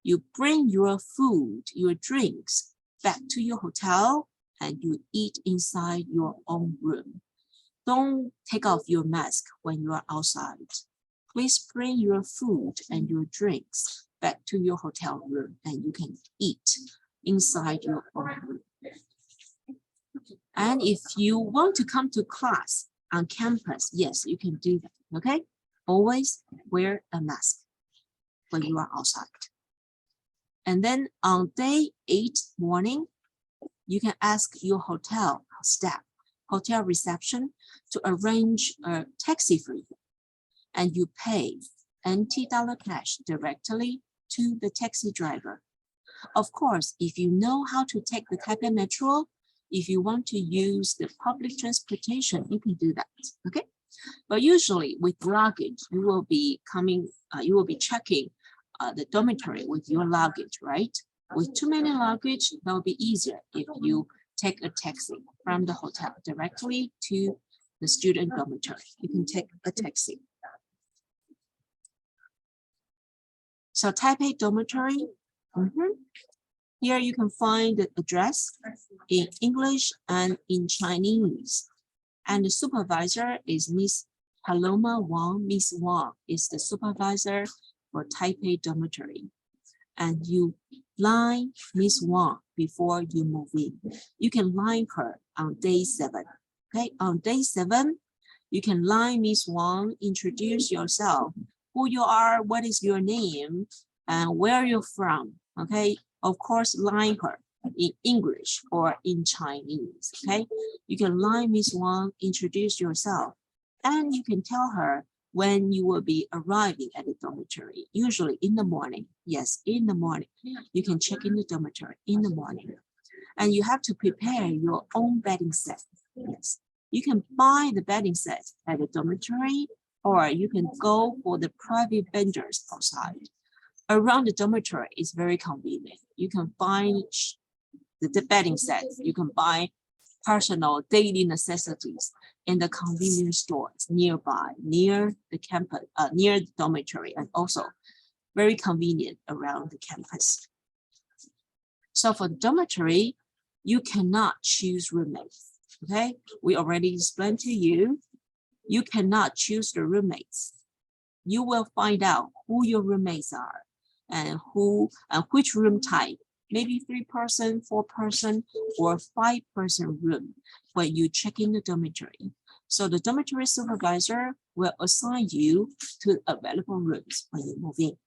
You bring your food, your drinks back to your hotel and you eat inside your own room. Don't take off your mask when you are outside. Please bring your food and your drinks back to your hotel room and you can eat inside your own room. And if you want to come to class on campus, yes, you can do that, okay? Always wear a mask when you are outside. And then on day 8 morning, you can ask your hotel staff, hotel reception to arrange a taxi for you. And you pay NT dollar cash directly to the taxi driver. Of course, if you know how to take the Taipei Metro, if you want to use the public transportation, you can do that, okay? But usually with luggage, you will be checking the dormitory with your luggage, right? With too many luggage, that will be easier if you take a taxi from the hotel directly to the student dormitory. You can take a taxi. So Taipei dormitory, here you can find the address in English and in Chinese. And the supervisor is Miss Paloma Wang. Miss Wang is the supervisor for Taipei dormitory. And you line Miss Wang before you move in. You can line her on day 7. Okay, on day 7, you can line Miss Wang, introduce yourself, who you are, what is your name, and where you're from. Okay, of course, line her in English or in Chinese. Okay, you can line Miss Wang, introduce yourself, and you can tell her when you will be arriving at the dormitory, usually in the morning. Yes, in the morning. You can check in the dormitory in the morning. And you have to prepare your own bedding set. Yes, you can buy the bedding set at the dormitory, or you can go for the private vendors outside. Around the dormitory is very convenient. You can find the bedding set. You can buy personal daily necessities in the convenience stores nearby, near the campus, near the dormitory, and also very convenient around the campus. So for the dormitory, you cannot choose roommates. Okay, we already explained to you, you cannot choose the roommates. You will find out who your roommates are and which room type. Maybe 3-person, 4-person, or 5-person room when you check in the dormitory. So the dormitory supervisor will assign you to available rooms when you move in.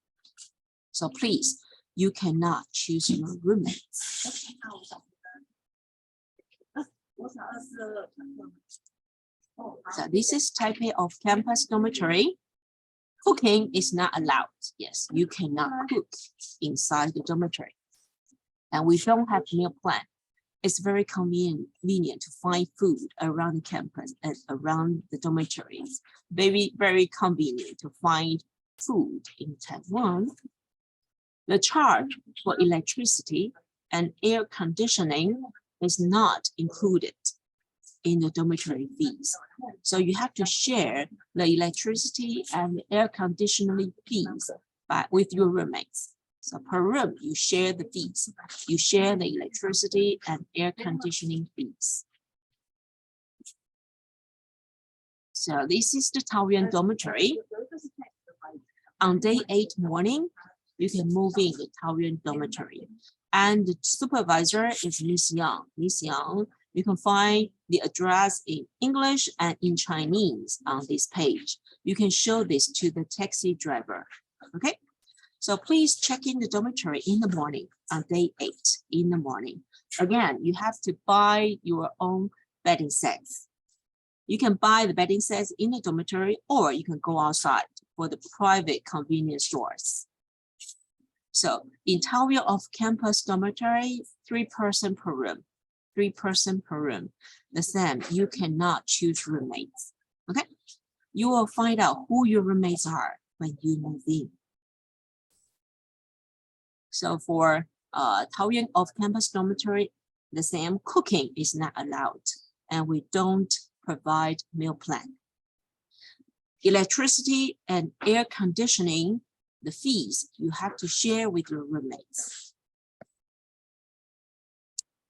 So please, you cannot choose your roommates. So this is Taipei off-campus dormitory. Cooking is not allowed. Yes, you cannot cook inside the dormitory. And we don't have meal plan. It's very convenient to find food around the campus and around the dormitories. Very, very convenient to find food in Taiwan. The charge for electricity and air conditioning is not included in the dormitory fees. So you have to share the electricity and air conditioning fees with your roommates. So per room, you share the fees. You share the electricity and air conditioning fees. So this is the Taoyuan dormitory. On day 8 morning, you can move in the Taoyuan dormitory. And the supervisor is Miss Yang. Miss Yang, you can find the address in English and in Chinese on this page. You can show this to the taxi driver, okay? So please check in the dormitory in the morning on day 8 in the morning. Again, you have to buy your own bedding sets. You can buy the bedding sets in the dormitory, or you can go outside for the private convenience stores. So in Taoyuan off-campus dormitory, 3 person per room. 3 person per room. The same, you cannot choose roommates. Okay? You will find out who your roommates are when you move in. So for Taoyuan off-campus dormitory, the same, cooking is not allowed, and we don't provide meal plan. Electricity and air conditioning, the fees you have to share with your roommates.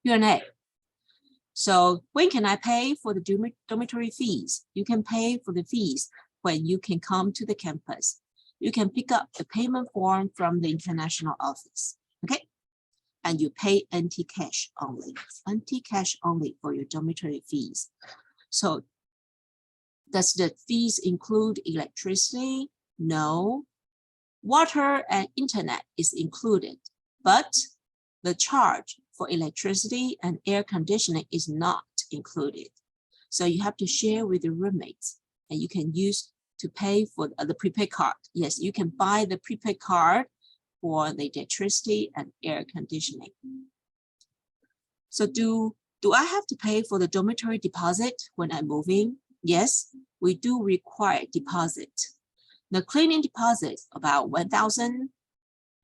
Q&A. So when can I pay for the dormitory fees? You can pay for the fees when you can come to the campus. You can pick up the payment form from the international office, okay? And you pay NT cash only for your dormitory fees. So does the fees include electricity? No. Water and internet is included, but the charge for electricity and air conditioning is not included. So you have to share with your roommates, and you can use to pay for the prepaid card. Yes, you can buy the prepaid card for the electricity and air conditioning. So do I have to pay for the dormitory deposit when I move in? Yes, we do require deposit. The cleaning deposit about 1,000,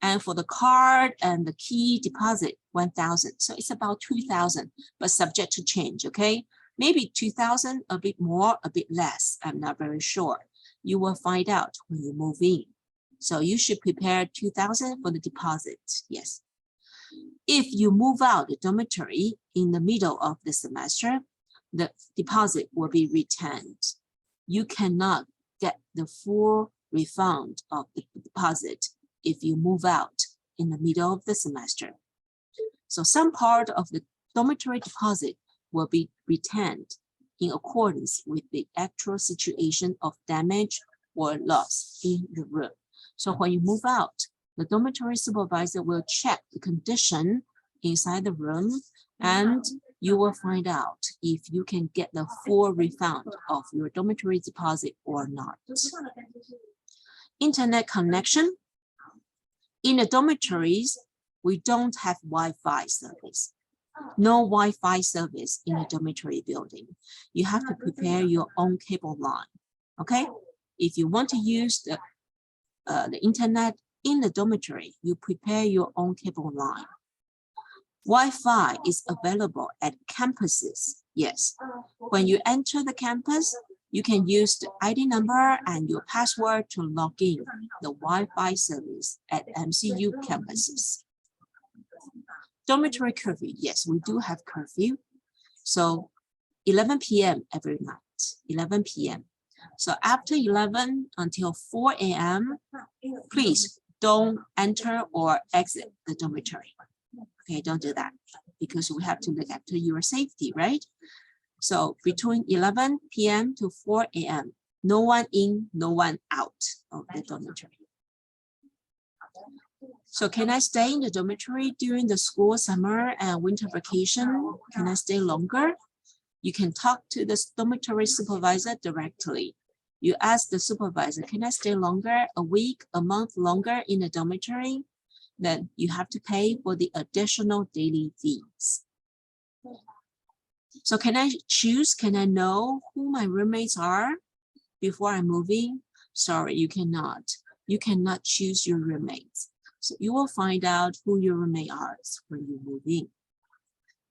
and for the card and the key deposit 1,000. So it's about 2,000, but subject to change, okay? Maybe 2,000, a bit more, a bit less. I'm not very sure. You will find out when you move in. So you should prepare 2,000 for the deposit, yes. If you move out the dormitory in the middle of the semester, the deposit will be returned. You cannot get the full refund of the deposit if you move out in the middle of the semester. So some part of the dormitory deposit will be returned in accordance with the actual situation of damage or loss in the room. So when you move out, the dormitory supervisor will check the condition inside the room, and you will find out if you can get the full refund of your dormitory deposit or not. Internet connection. In the dormitories, we don't have Wi-Fi service. No Wi-Fi service in the dormitory building. You have to prepare your own cable line, okay? If you want to use the internet in the dormitory, you prepare your own cable line. Wi-Fi is available at campuses, yes. When you enter the campus, you can use the ID number and your password to log in the Wi-Fi service at MCU campuses. Dormitory curfew, yes, we do have curfew. So 11 p.m. every night, 11 p.m. So after 11 until 4 a.m., please don't enter or exit the dormitory. Okay, don't do that because we have to look after your safety, right? So between 11 p.m. to 4 a.m., no one in, no one out of the dormitory. So can I stay in the dormitory during the school summer and winter vacation? Can I stay longer? You can talk to the dormitory supervisor directly. You ask the supervisor, can I stay longer, a week, a month longer in the dormitory? Then you have to pay for the additional daily fees. So can I choose, can I know who my roommates are before I move in? Sorry, you cannot. You cannot choose your roommates. So you will find out who your roommate are when you move in.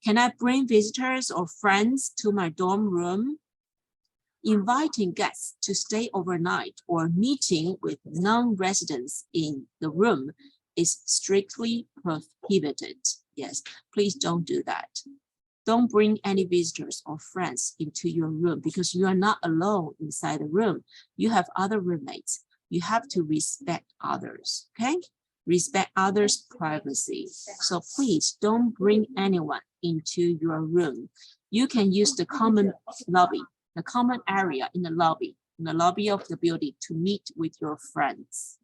Can I bring visitors or friends to my dorm room? Inviting guests to stay overnight or meeting with non-residents in the room is strictly prohibited. Yes, please don't do that. Don't bring any visitors or friends into your room because you are not alone inside the room. You have other roommates. You have to respect others, okay? Respect others' privacy. So please don't bring anyone into your room. You can use the common lobby, the common area in the lobby of the building to meet with your friends.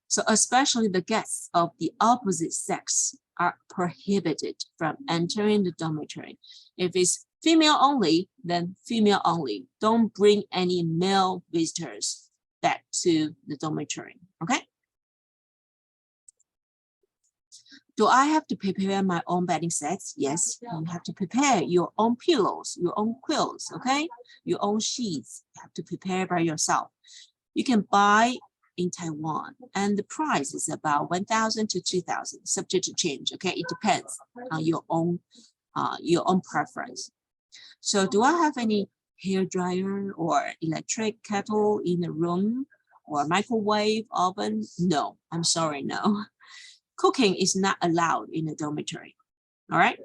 So especially the guests of the opposite sex are prohibited from entering the dormitory. If it's female only, then female only. Don't bring any male visitors back to the dormitory, okay? Do I have to prepare my own bedding sets? Yes, you have to prepare your own pillows, your own quilts, okay? Your own sheets, you have to prepare by yourself. You can buy in Taiwan, and the price is about 1,000 to 2,000, subject to change, okay? It depends on your own preference. So do I have any hair dryer or electric kettle in the room or microwave oven? No, I'm sorry, no. Cooking is not allowed in a dormitory, all right?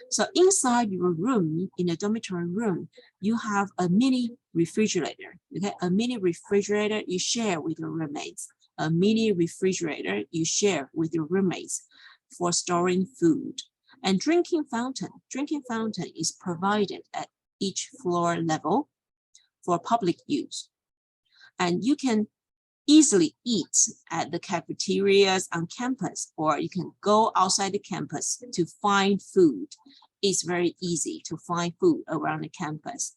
So inside your room, in a dormitory room, you have a mini refrigerator, okay? A mini refrigerator you share with your roommates. A mini refrigerator you share with your roommates for storing food. And drinking fountain is provided at each floor level for public use. And you can easily eat at the cafeterias on campus, or you can go outside the campus to find food. It's very easy to find food around the campus.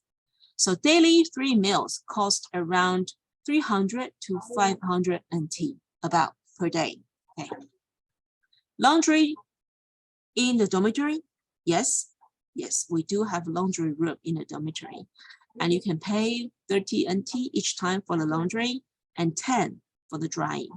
So daily 3 meals cost around 300 to 500 NT about per day. Okay. Laundry in the dormitory? Yes, we do have laundry room in the dormitory. And you can pay 30 NT each time for the laundry and 10 for the drying.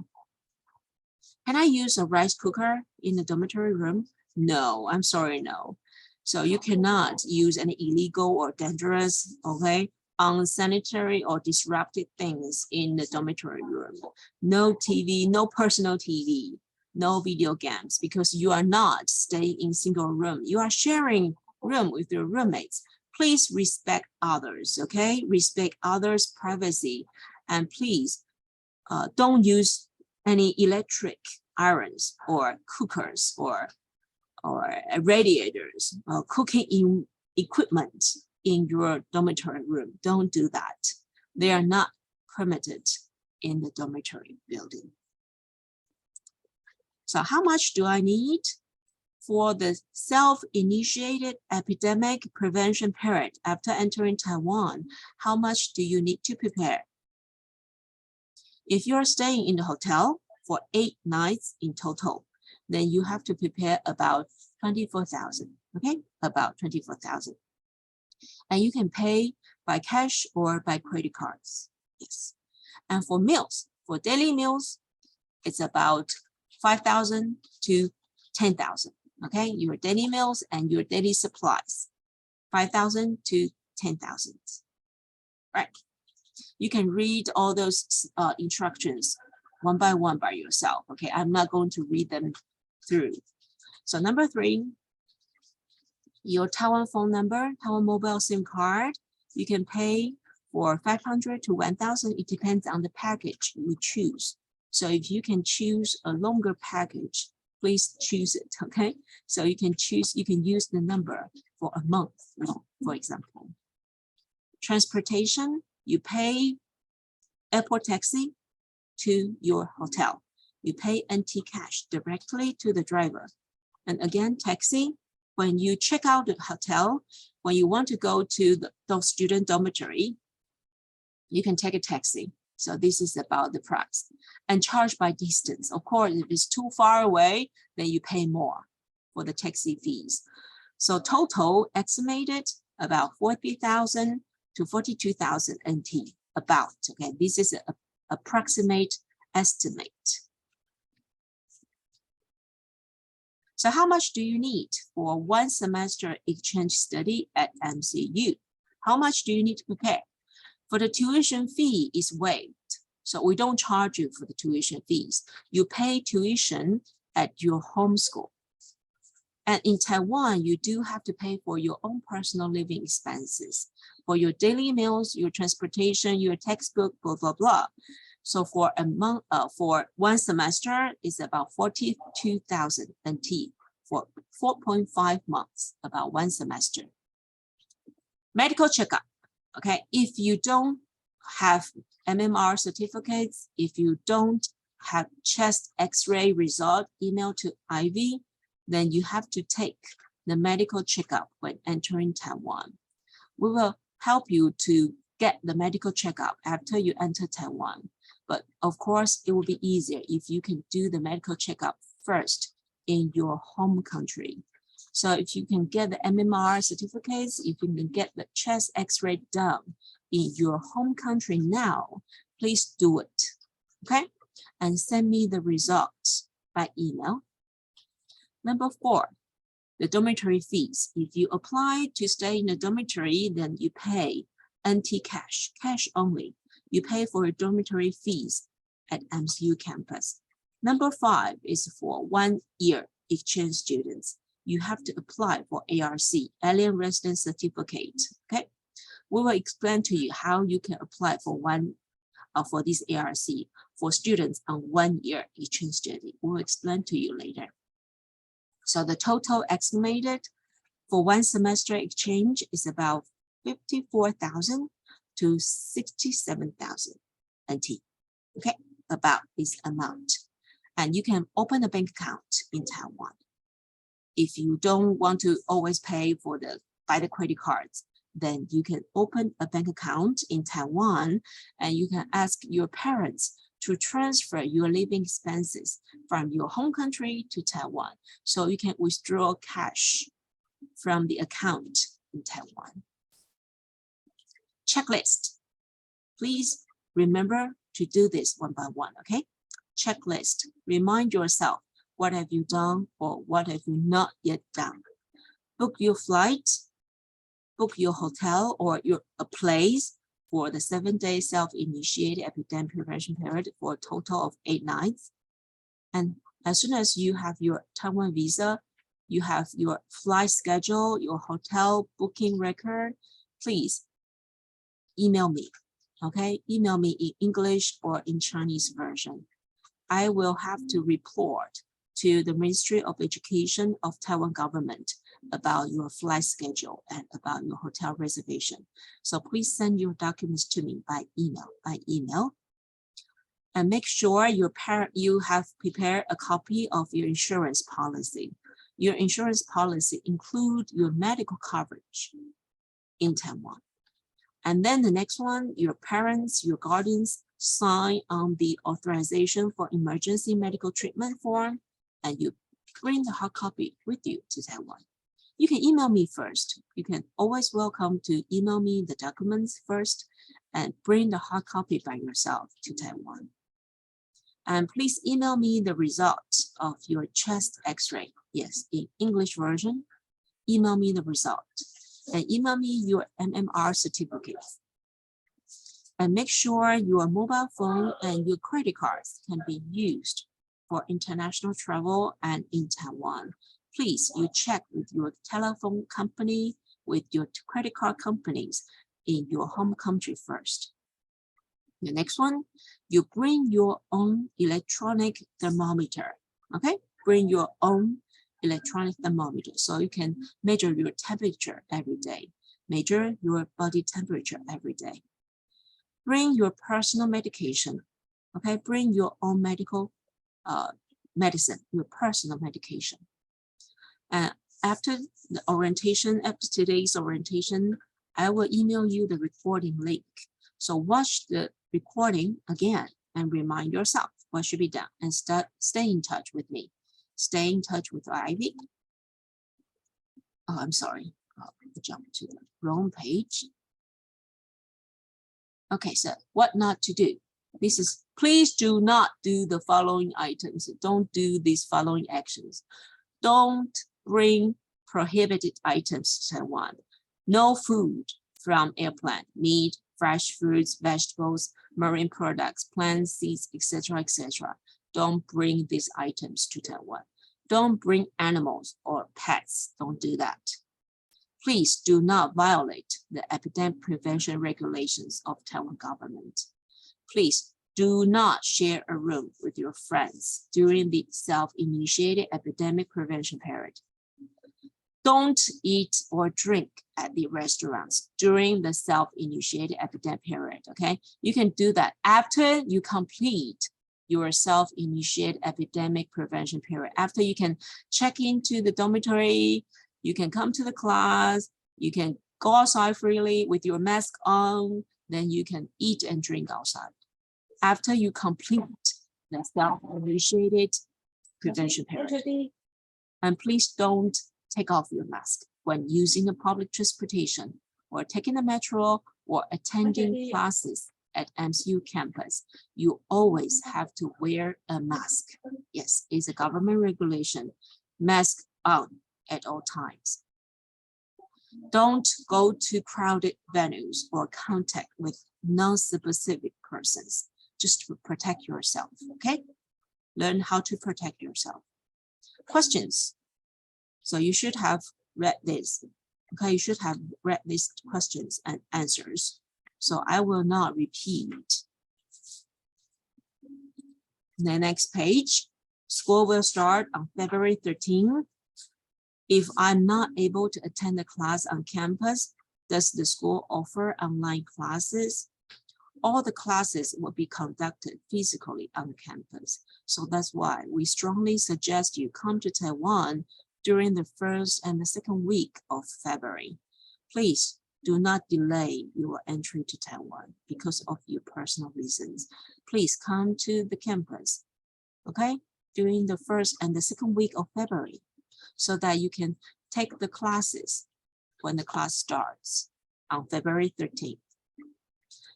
Can I use a rice cooker in the dormitory room? No, I'm sorry, no. So you cannot use any illegal or dangerous, okay, unsanitary or disruptive things in the dormitory room. No TV, no personal TV, no video games, because you are not staying in single room. You are sharing room with your roommates. Please respect others, okay? Respect others' privacy, and please don't use any electric irons or cookers or radiators or cooking equipment in your dormitory room. Don't do that. They are not permitted in the dormitory building. So how much do I need for the self-initiated epidemic prevention period after entering Taiwan? How much do you need to prepare? If you're staying in the hotel for 8 nights in total, then you have to prepare about 24,000, okay? About 24,000. And you can pay by cash or by credit cards, yes. And for meals, for daily meals, it's about 5,000 to 10,000, okay? Your daily meals and your daily supplies, 5,000 to 10,000, right? You can read all those instructions one by yourself, okay? I'm not going to read them through. So number 3, your Taiwan phone number, Taiwan mobile SIM card, you can pay for 500 to 1,000. It depends on the package you choose. So if you can choose a longer package, please choose it, okay? So you can choose, you can use the number for a month, for example. Transportation, you pay airport taxi to your hotel. You pay NT cash directly to the driver. And again, taxi, when you check out the hotel, when you want to go to the student dormitory, you can take a taxi. So this is about the price. And charge by distance. Of course, if it's too far away, then you pay more for the taxi fees. So total estimated about 40,000 to 42,000 NT, about, okay? This is an approximate estimate. So how much do you need for 1 semester exchange study at MCU? How much do you need to prepare? For the tuition fee is waived. So we don't charge you for the tuition fees. You pay tuition at your home school. And in Taiwan, you do have to pay for your own personal living expenses, for your daily meals, your transportation, your textbook, blah, blah, blah. So for a month, for one semester, it's about 42,000 NT for 4.5 months, about one semester. Medical checkup. Okay, if you don't have MMR certificates, if you don't have chest X-ray result emailed to Ivy, then you have to take the medical checkup when entering Taiwan. We will help you to get the medical checkup after you enter Taiwan. But of course, it will be easier if you can do the medical checkup first in your home country. So if you can get the MMR certificates, if you can get the chest X-ray done in your home country now, please do it, okay? And send me the results by email. Number 4, the dormitory fees. If you apply to stay in a dormitory, then you pay NT cash, cash only. You pay for your dormitory fees at MCU campus. Number 5 is for 1-year exchange students. You have to apply for ARC, Alien Resident Certificate, okay? We will explain to you how you can apply for this ARC for students on 1-year exchange study. We will explain to you later. So the total estimated for one semester exchange is about 54,000 to 67,000 NT, okay? About this amount. And you can open a bank account in Taiwan. If you don't want to always pay for by the credit cards, then you can open a bank account in Taiwan and you can ask your parents to transfer your living expenses from your home country to Taiwan. So you can withdraw cash from the account in Taiwan. Checklist. Please remember to do this one by one, okay? Checklist. Remind yourself, what have you done or what have you not yet done? Book your flight, book your hotel or a place for the 7-day self-initiated epidemic prevention period for a total of 8 nights. And as soon as you have your Taiwan visa, you have your flight schedule, your hotel booking record, please email me, okay? Email me in English or in Chinese version. I will have to report to the Ministry of Education of Taiwan government about your flight schedule and about your hotel reservation. So please send your documents to me by email. And make sure you have prepared a copy of your insurance policy. Your insurance policy includes your medical coverage in Taiwan. And then the next one, your parents, your guardians sign on the authorization for emergency medical treatment form, and you bring the hard copy with you to Taiwan. You can email me first. You can always welcome to email me the documents first and bring the hard copy by yourself to Taiwan. And please email me the results of your chest X-ray. Yes, in English version, email me the result. And email me your MMR certificate. And make sure your mobile phone and your credit cards can be used for international travel and in Taiwan. Please, you check with your telephone company, with your credit card companies in your home country first. The next one, you bring your own electronic thermometer, okay? Bring your own electronic thermometer so you can measure your temperature every day, measure your body temperature every day. Bring your personal medication, okay? Bring your own medical medicine, your personal medication. After the orientation, after today's orientation, I will email you the recording link. So watch the recording again and remind yourself what should be done and stay in touch with me. Stay in touch with Ivy. Oh, I'm sorry. I jumped to the wrong page. Okay, so what not to do? This is, please do not do the following items. Don't do these following actions. Don't bring prohibited items to Taiwan. No food from airplane, meat, fresh fruits, vegetables, marine products, plants, seeds, etc., etc. Don't bring these items to Taiwan. Don't bring animals or pets. Don't do that. Please do not violate the epidemic prevention regulations of Taiwan government. Please do not share a room with your friends during the self-initiated epidemic prevention period. Don't eat or drink at the restaurants during the self-initiated epidemic period, okay? You can do that after you complete your self-initiated epidemic prevention period. After you can check into the dormitory, you can come to the class, you can go outside freely with your mask on, then you can eat and drink outside. After you complete the self-initiated prevention period. And please don't take off your mask when using a public transportation or taking the metro or attending classes at MCU campus. You always have to wear a mask. Yes, it's a government regulation. Mask on at all times. Don't go to crowded venues or contact with non-specific persons just to protect yourself, okay? Learn how to protect yourself. Questions? So you should have read this, okay? You should have read these questions and answers. So I will not repeat. The next page, school will start on February 13th. If I'm not able to attend the class on campus, does the school offer online classes? All the classes will be conducted physically on campus. So that's why we strongly suggest you come to Taiwan during the first and the second week of February. Please do not delay your entry to Taiwan because of your personal reasons. Please come to the campus, okay, during the first and the second week of February so that you can take the classes when the class starts on February 13th.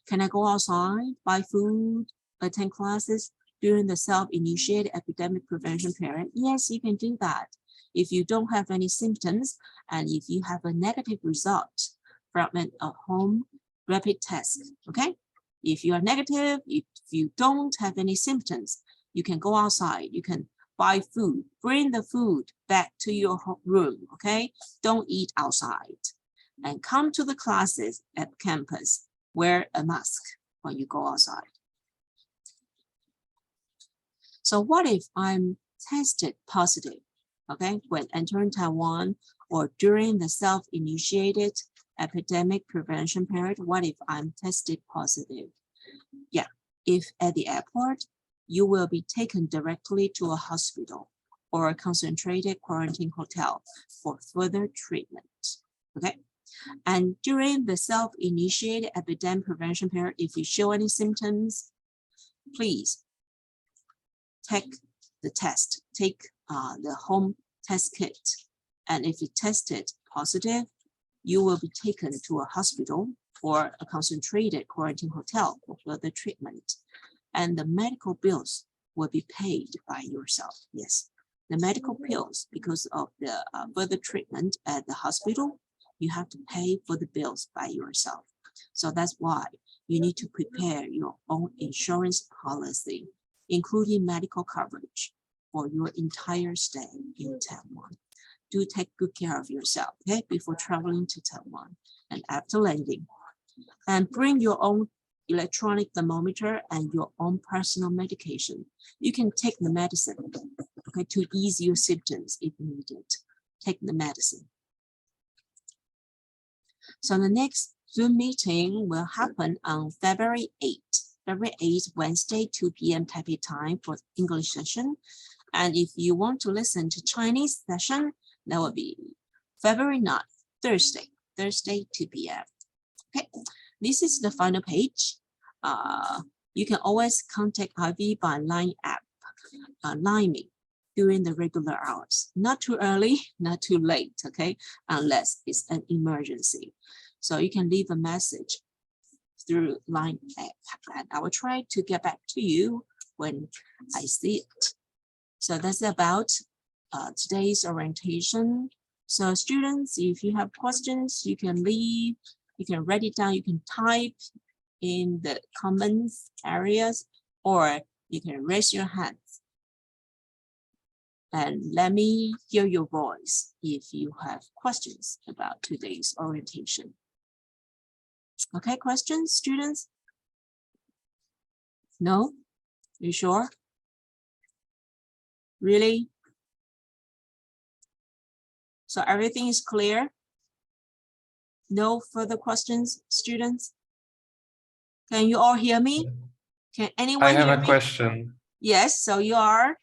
Can I go outside, buy food, attend classes during the self-initiated epidemic prevention period? Yes, you can do that. If you don't have any symptoms and if you have a negative result from a home rapid test, okay? If you are negative, if you don't have any symptoms, you can go outside, you can buy food, bring the food back to your room, okay? Don't eat outside. And come to the classes at campus, wear a mask when you go outside. So what if I'm tested positive, okay, when entering Taiwan or during the self-initiated epidemic prevention period? What if I'm tested positive? Yeah, if at the airport, you will be taken directly to a hospital or a concentrated quarantine hotel for further treatment, okay? And during the self-initiated epidemic prevention period, if you show any symptoms, please take the test, take the home test kit. And if you tested positive, you will be taken to a hospital or a concentrated quarantine hotel for further treatment. And the medical bills will be paid by yourself. Yes, the medical bills, because of the further treatment at the hospital, you have to pay for the bills by yourself. So that's why you need to prepare your own insurance policy, including medical coverage for your entire stay in Taiwan. Do take good care of yourself, okay, before traveling to Taiwan and after landing. And bring your own electronic thermometer and your own personal medication. You can take the medicine, okay, to ease your symptoms if needed. Take the medicine. So the next Zoom meeting will happen on February 8th. February 8th, Wednesday, 2 p.m. Taipei time for English session. And if you want to listen to Chinese session, that will be February 9th, Thursday, 2 p.m. Okay, this is the final page. You can always contact Ivy by Line app, Line me during the regular hours. Not too early, not too late, okay, unless it's an emergency. So you can leave a message through Line app, and I will try to get back to you when I see it. So that's about today's orientation. So students, if you have questions, you can leave, you can write it down, you can type in the comments areas, or you can raise your hands. And let me hear your voice if you have questions about today's orientation. Okay, questions, students? No? You sure? Really? So everything is clear? No further questions, students? Can you all hear me? Can anyone hear me? I have a question. Yes, so you are?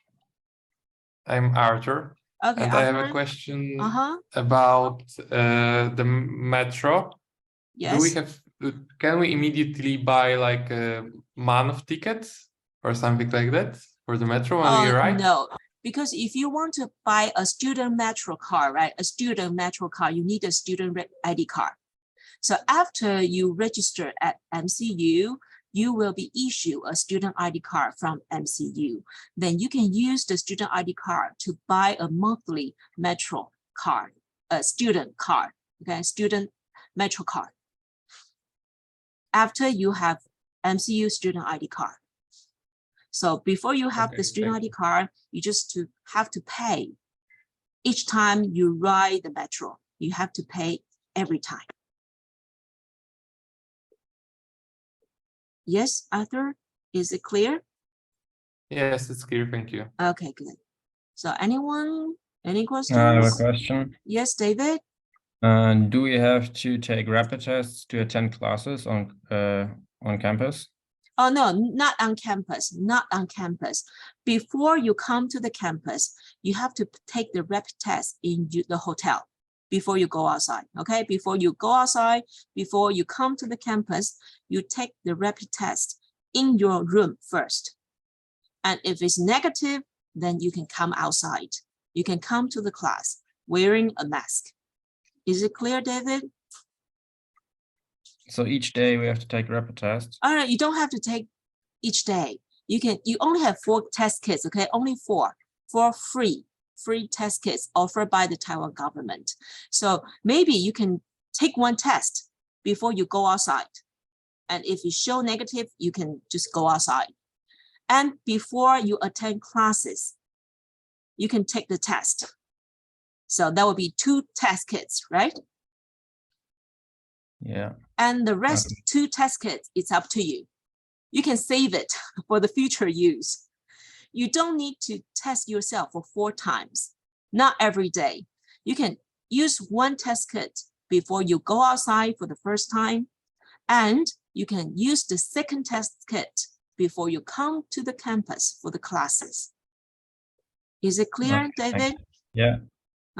I'm Arthur. Okay, and Arthur. I have a question about the metro. Yes. Can we immediately buy like a month ticket or something like that for the metro when we arrive? No, because if you want to buy a student metro card, right? A student metro card, you need a student ID card. So after you register at MCU, you will be issued a student ID card from MCU. Then you can use the student ID card to buy a monthly metro card, a student card, okay? Student metro card. After you have MCU student ID card. So before you have the student ID card, you just have to pay. Each time you ride the metro, you have to pay every time. Yes, Arthur, is it clear? Yes, it's clear, thank you. Okay, good. So anyone, any questions? I have a question. Yes, David? Do we have to take rapid tests to attend classes on campus? Oh, no, not on campus, not on campus. Before you come to the campus, you have to take the rapid test in the hotel before you go outside, okay? Before you go outside, before you come to the campus, you take the rapid test in your room first. And if it's negative, then you can come outside. You can come to the class wearing a mask. Is it clear, David? So each day we have to take rapid tests? All right, you don't have to take each day. You only have 4 test kits, okay? Only 4 free test kits offered by the Taiwan government. So maybe you can take 1 test before you go outside. And if you show negative, you can just go outside. And before you attend classes, you can take the test. So that will be 2 test kits, right? Yeah. And the rest 2 test kits, it's up to you. You can save it for the future use. You don't need to test yourself for 4 times, not every day. You can use 1 test kit before you go outside for the first time, and you can use the 2nd test kit before you come to the campus for the classes. Is it clear, David? Yeah.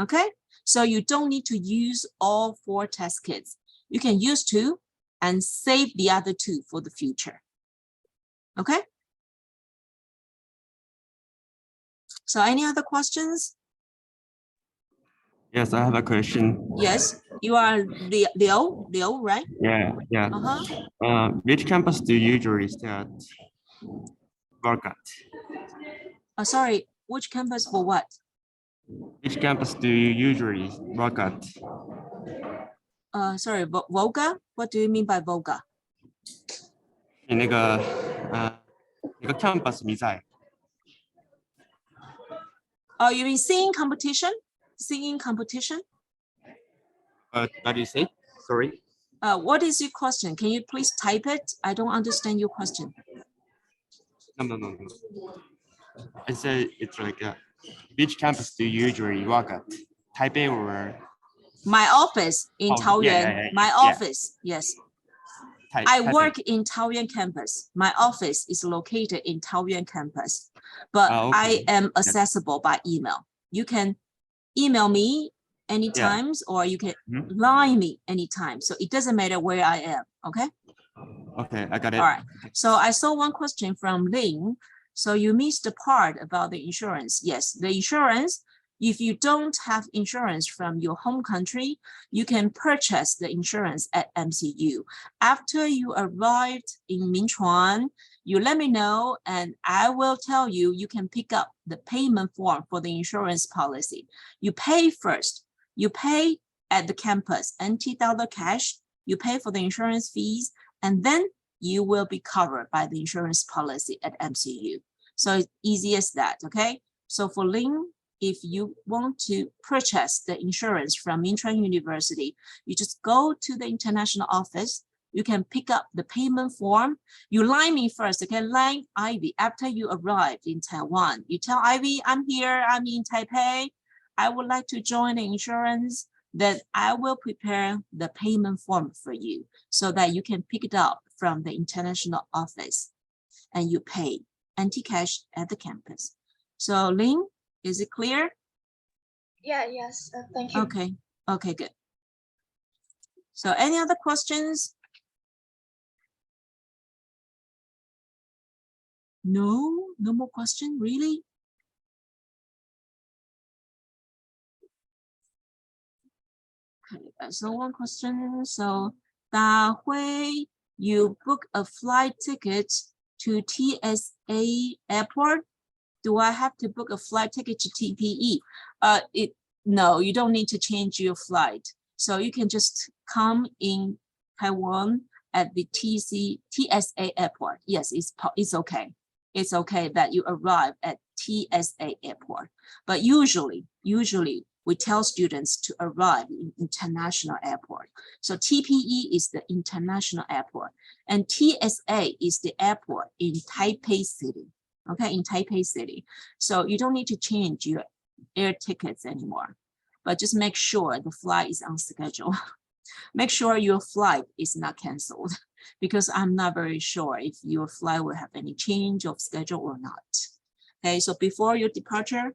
Okay, so you don't need to use all 4 test kits. You can use 2 and save the other 2 for the future. Okay? So any other questions? Yes, I have a question. Yes, you are Leo, right? Yeah. Which campus do you usually stay at? Work at? Sorry, which campus for what? Which campus do you usually work at? Sorry, Volga? What do you mean by Volga? 那个campus 你在？ Oh, you mean singing competition? Singing competition? What do you say? Sorry. What is your question? Can you please type it? I don't understand your question. No. I said it's like which campus do you usually work at? Taipei or? My office in Taoyuan. Yeah. My office, yes. I Taipei. work in Taoyuan campus. My office is located in Taoyuan campus, but I am accessible by email. You can email me anytime, or you can line me anytime. So it doesn't matter where I am, okay? Okay, I got it. All right, so I saw one question from Ling. So you missed the part about the insurance. Yes, the insurance, if you don't have insurance from your home country, you can purchase the insurance at MCU. After you arrived in Minchuan, you let me know and I will tell you, you can pick up the payment form for the insurance policy. You pay first. You pay at the campus, NT dollar cash. You pay for the insurance fees, and then you will be covered by the insurance policy at MCU. So it's easy as that, okay? So for Lin, if you want to purchase the insurance from Intran University, you just go to the international office. You can pick up the payment form. You line me first, okay? Line Ivy after you arrived in Taiwan. You tell Ivy, I'm here, I'm in Taipei. I would like to join the insurance. Then I will prepare the payment form for you so that you can pick it up from the international office and you pay anti-cash at the campus. So Lin, is it clear? Yeah, yes, thank you. Okay, okay, good. So any other questions? No, no more question, really? Okay, so one question. So Da Hui, you book a flight ticket to TSA airport. Do I have to book a flight ticket to TPE? No, you don't need to change your flight. So you can just come in Taiwan at the TSA airport. Yes, it's okay. It's okay that you arrive at TSA airport. But usually we tell students to arrive in international airport. So TPE is the international airport and TSA is the airport in Taipei City. Okay, in Taipei City. So you don't need to change your air tickets anymore, but just make sure the flight is on schedule. Make sure your flight is not canceled because I'm not very sure if your flight will have any change of schedule or not. Okay, so before your departure,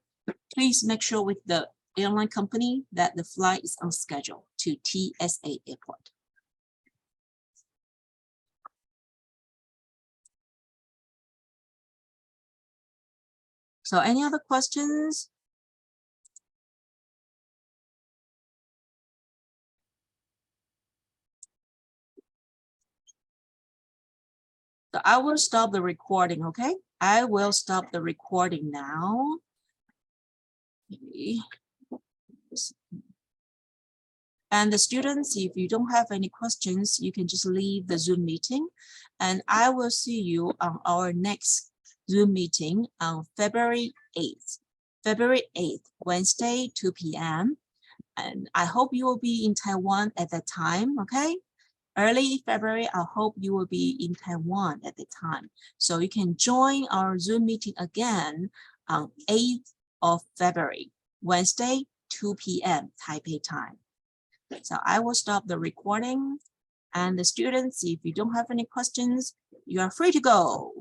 please make sure with the airline company that the flight is on schedule to TSA airport. So any other questions? So I will stop the recording, okay? I will stop the recording now. Okay. And the students, if you don't have any questions, you can just leave the Zoom meeting. And I will see you on our next Zoom meeting on February 8th. February 8th, Wednesday, 2 p.m. And I hope you will be in Taiwan at that time, okay? Early February, I hope you will be in Taiwan at the time. So you can join our Zoom meeting again on 8th of February, Wednesday, 2 p.m. Taipei time. So I will stop the recording. And the students, if you don't have any questions, you are free to go.